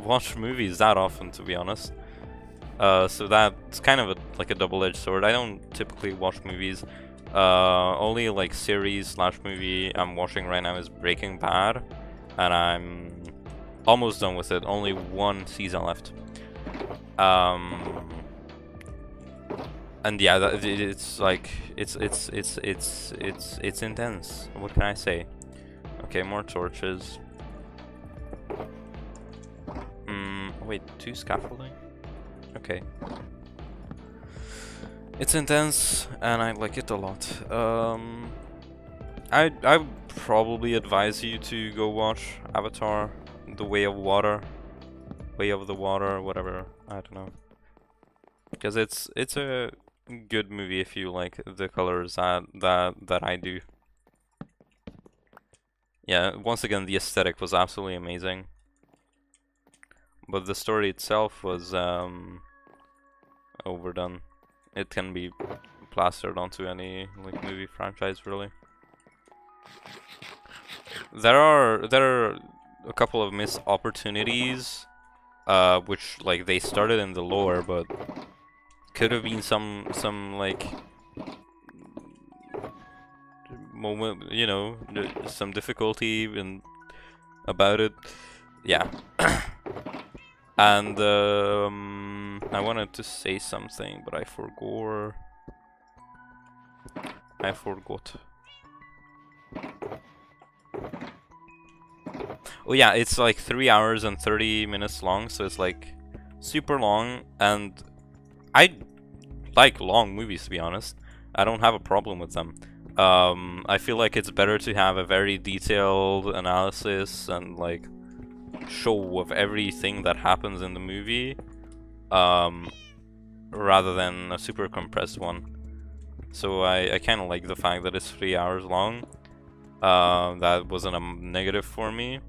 watch movies that often, to be honest. So that's kind of like a double-edged sword. I don't typically watch movies. Only like series / movie I'm watching right now is Breaking Bad, and I'm almost done with it. Only one season left. And yeah, it's like it's intense. What can I say? Okay, more torches. Wait, 2 scaffolding? Okay. It's intense, and I like it a lot. I probably advise you to go watch Avatar: The Way of Water, Way of the Water, whatever. I don't know, because it's a good movie if you like the colors that I do. Yeah, once again, the aesthetic was absolutely amazing, but the story itself was overdone. It can be plastered onto any like movie franchise, really. There are a couple of missed opportunities, which like they started in the lore, but could have been some like moment, you know, some difficulty in about it. Yeah. And I wanted to say something, but I forgot. Oh yeah, it's like 3 hours and 30 minutes long, so it's like super long, and I like long movies, to be honest. I don't have a problem with them. I feel like it's better to have a very detailed analysis and like show of everything that happens in the movie, rather than a super compressed one. So I kind of like the fact that it's 3 hours long. That wasn't a negative for me.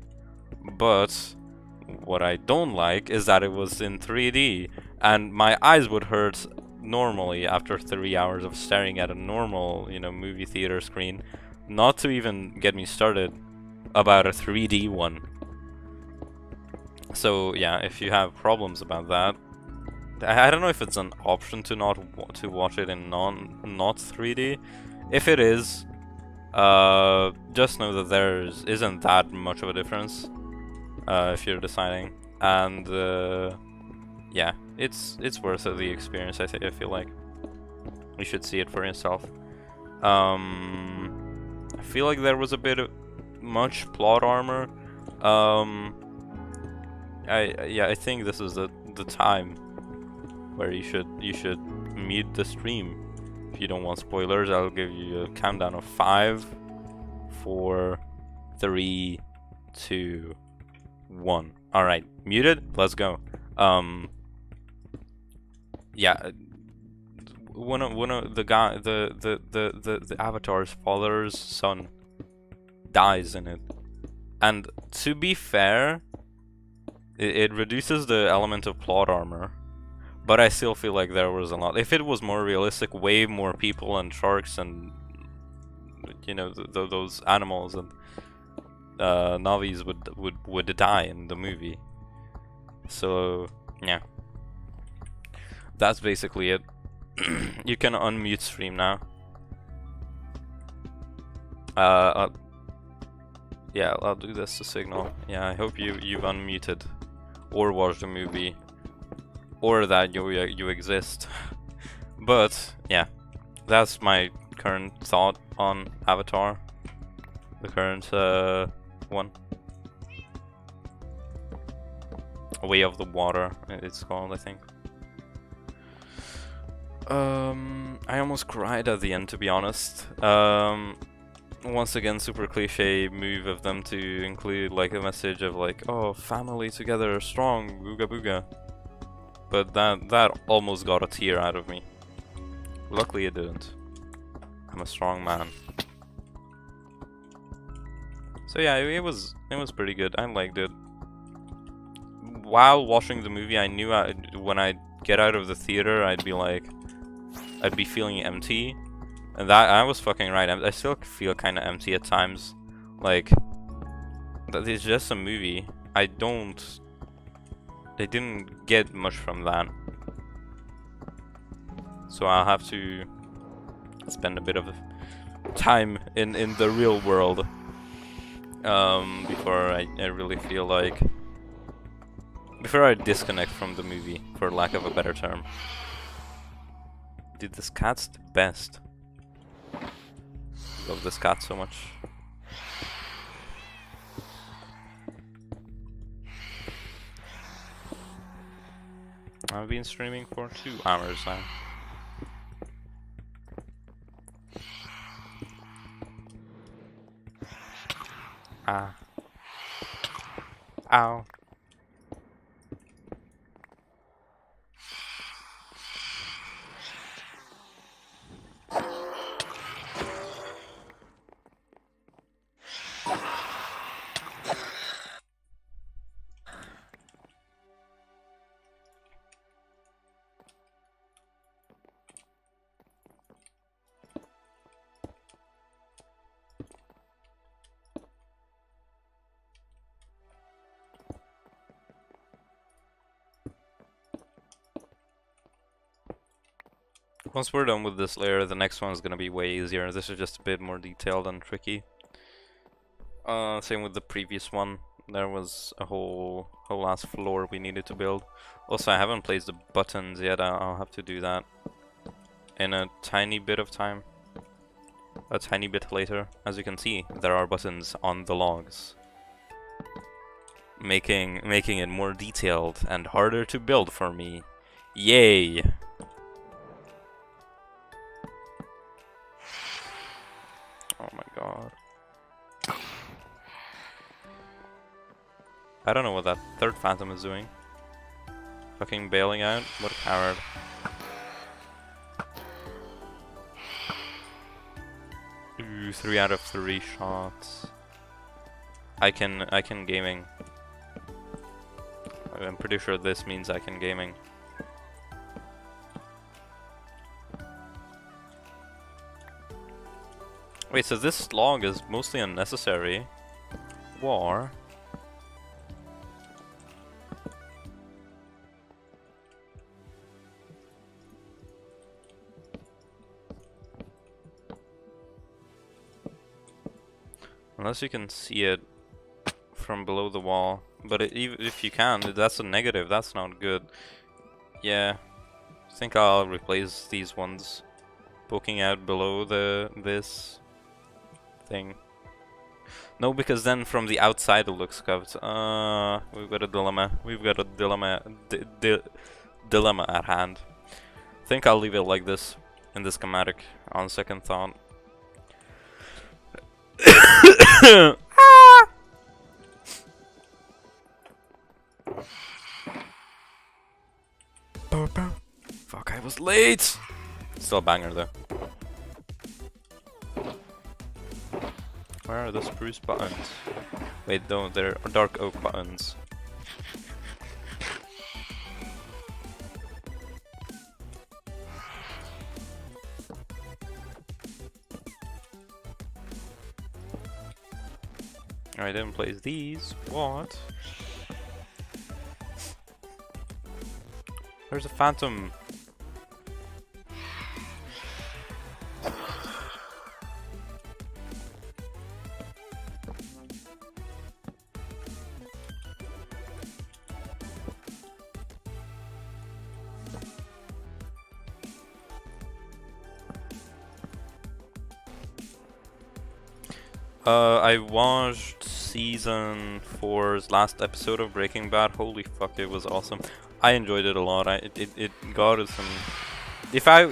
But what I don't like is that it was in 3D, and my eyes would hurt normally after 3 hours of staring at a normal, you know, movie theater screen. Not to even get me started about a 3D one. So yeah, if you have problems about that, I don't know if it's an option to not to watch it in not 3D. If it is, just know that there isn't that much of a difference, if you're deciding, and yeah, it's worth it, the experience. I feel like you should see it for yourself. I feel like there was a bit of much plot armor. I think this is the time where you should mute the stream. If you don't want spoilers, I'll give you a countdown of 5, 4, 3, 2, 1. All right, muted. Let's go. Yeah, one of the guy, the Avatar's father's son dies in it, And to be fair, it reduces the element of plot armor. But I still feel like there was a lot. If it was more realistic, way more people and sharks and, you know, those animals and Navis would die in the movie. So yeah, that's basically it. You can unmute stream now. Yeah, I'll do this to signal. Yeah, I hope you've unmuted or watched the movie or that you exist. But yeah, that's my current thought on Avatar, the current one. Way of the Water, it's called, I think. I almost cried at the end, to be honest. Once again, super cliche move of them to include like a message of like, oh, family together, strong, booga booga. But that almost got a tear out of me. Luckily it didn't. I'm a strong man. So yeah, it was pretty good. I liked it. While watching the movie, I knew when I get out of the theater, I'd be feeling empty. And that, I was fucking right. I still feel kind of empty at times. Like, it's just a movie. I didn't get much from that. So I'll have to spend a bit of time in the real world before I really feel like, before I disconnect from the movie, for lack of a better term. Dude, this cat's the best. Love this cat so much. I've been streaming for 2 hours now. Ah. Ow. Once we're done with this layer, the next one is gonna be way easier. This is just a bit more detailed and tricky. Same with the previous one. There was a whole ass floor we needed to build. Also, I haven't placed the buttons yet. I'll have to do that in a tiny bit of time. A tiny bit later. As you can see, there are buttons on the logs, making it more detailed and harder to build for me. Yay! Oh my god. I don't know what that third phantom is doing. Fucking bailing out? What a coward. Ooh, 3 out of 3 shots. I can gaming. I'm pretty sure this means I can gaming. Wait, so this log is mostly unnecessary. War. Unless you can see it from below the wall. But even if you can, that's a negative. That's not good. Yeah. I think I'll replace these ones poking out below this thing. No, because then from the outside it looks scuffed. We've got a dilemma. We've got a dilemma at hand. I think I'll leave it like this in the schematic on second thought. Fuck, I was late! Still a banger though. Where are the spruce buttons? Wait, no, they're dark oak buttons. I didn't place these. What? There's a phantom. I watched season 4's last episode of Breaking Bad. Holy fuck, it was awesome. I enjoyed it a lot. It got us some. If I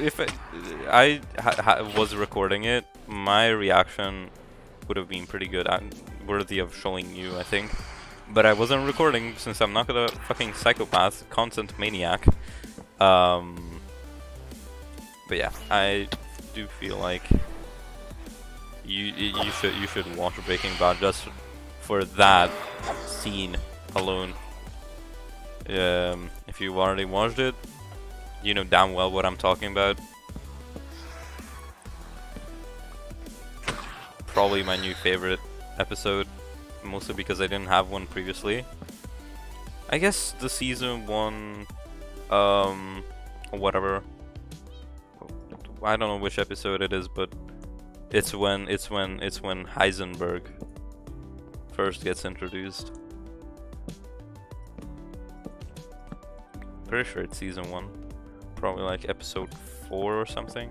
was recording it, my reaction would have been pretty good, worthy of showing you, I think. But I wasn't recording since I'm not a fucking psychopath, content maniac. But yeah, I do feel like you should watch Breaking Bad just for that scene alone. If you already watched it, you know damn well what I'm talking about. Probably my new favorite episode, mostly because I didn't have one previously. I guess the season 1, whatever. I don't know which episode it is, but it's when Heisenberg first gets introduced. Pretty sure it's season 1, probably like episode 4 or something.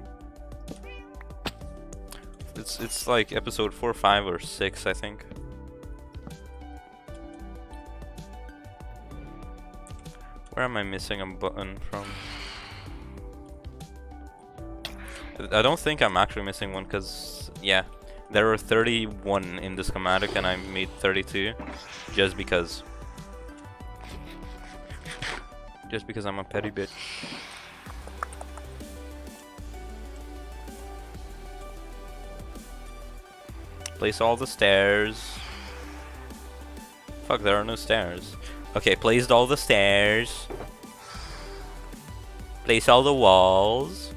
It's like episode 4, 5, or 6, I think. Where am I missing a button from? I don't think I'm actually missing one, because yeah, there were 31 in the schematic and I made 32 just because I'm a petty bitch. Place all the stairs. Fuck, there are no stairs. Okay, placed all the stairs. Place all the walls.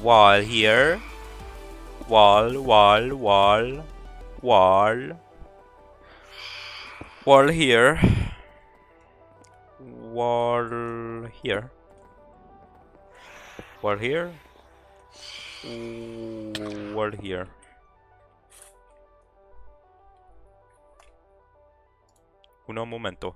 Wall here. Wall, wall, wall. Wall. Wall here. Wall here. Wall here. Wall here. Uno momento.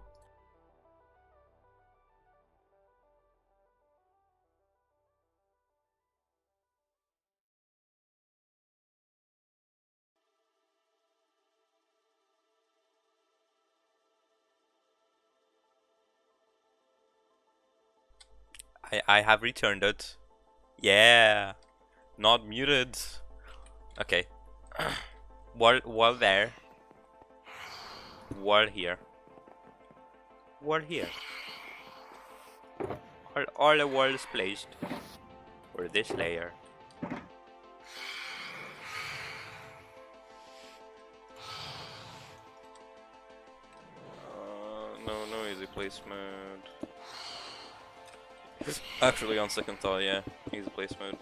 I have returned it. Yeah. Not muted. Okay. Wall there. Wall here. Wall here. All the walls placed for this layer. No easy placement. Actually, on second thought, yeah, easy place mode.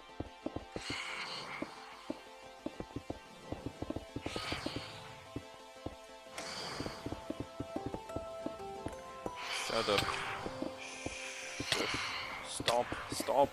Shut up. Stop. Stop.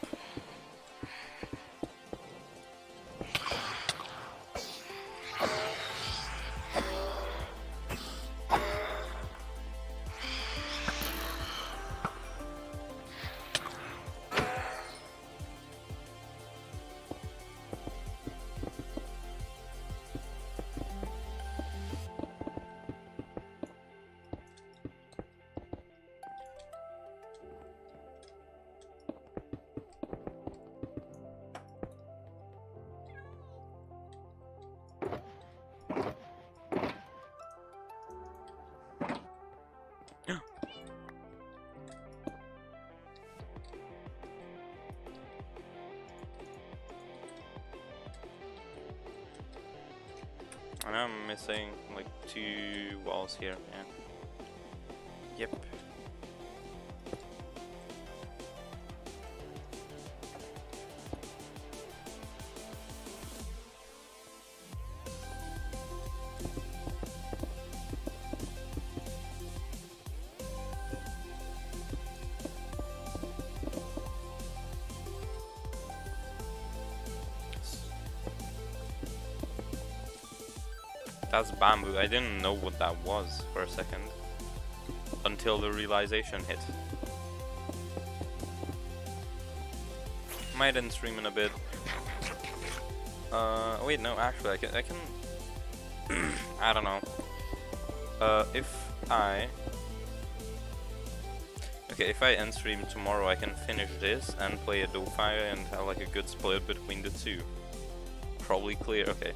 I know I'm missing like 2 walls here, yeah. Yep. That's bamboo. I didn't know what that was for a second until the realization hit. Might end stream in a bit. Wait, no, actually, I can. I don't know. If I end stream tomorrow, I can finish this and play a Dofire and have like a good split between the two. Probably clear. Okay.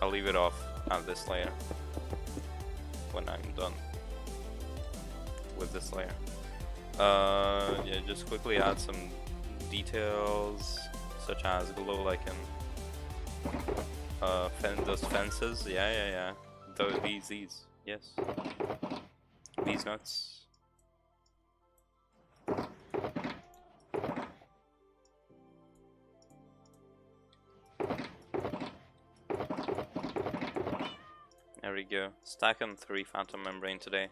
I'll leave it off at this layer when I'm done with this layer. Yeah, just quickly add some details such as glow lichen. Those fences, yeah. These, yes. These nuts. There we go. Stack on 3 Phantom Membrane today.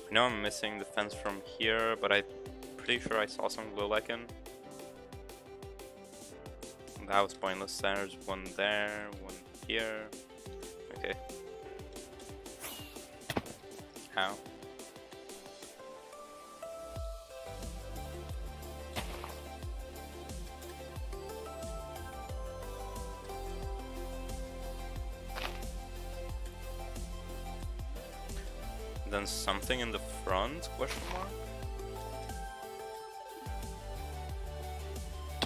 I know I'm missing the fence from here, but I'm pretty sure I saw some glow lichen. That was pointless. There's one there, one here. Okay. How? Then something in the front? Question mark?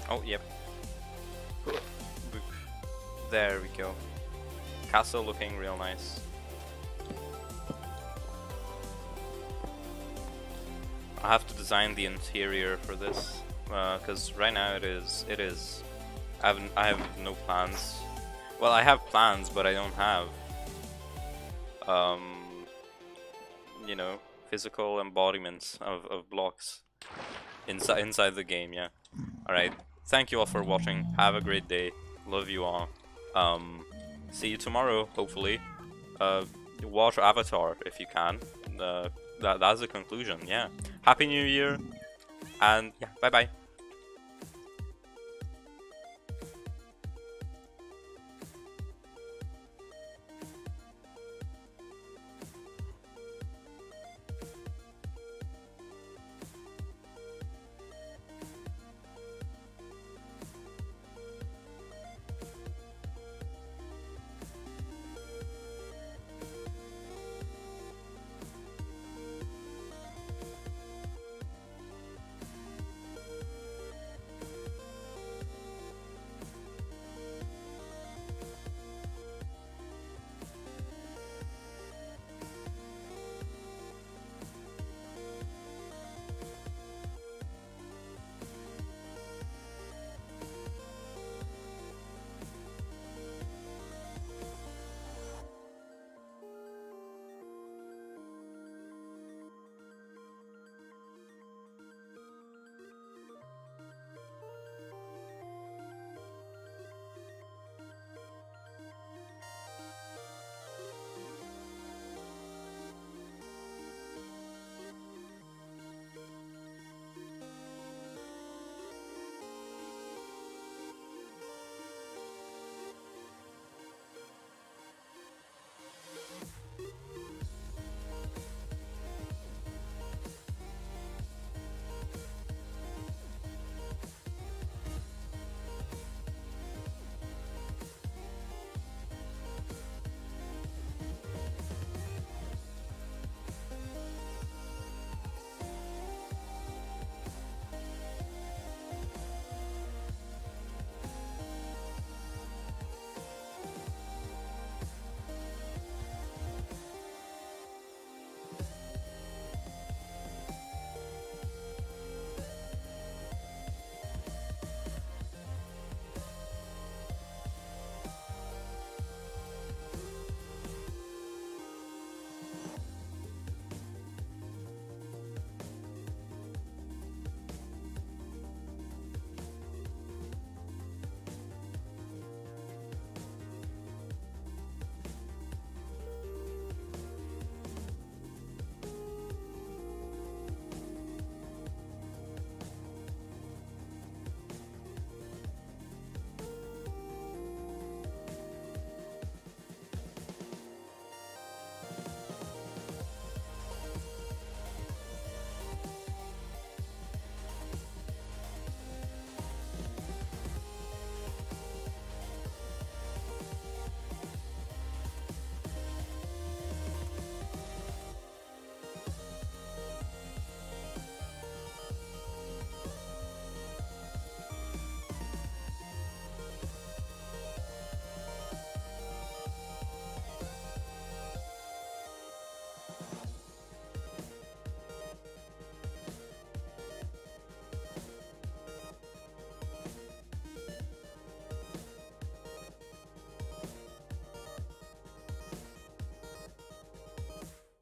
Oh, yep. There we go. Castle looking real nice. I have to design the interior for this, because right now it is. I have no plans. Well, I have plans, but I don't have you know, physical embodiments of blocks inside the game. Yeah. All right. Thank you all for watching. Have a great day. Love you all. See you tomorrow, hopefully. Watch Avatar if you can. That's the conclusion. Yeah. Happy New Year. And yeah. Bye bye.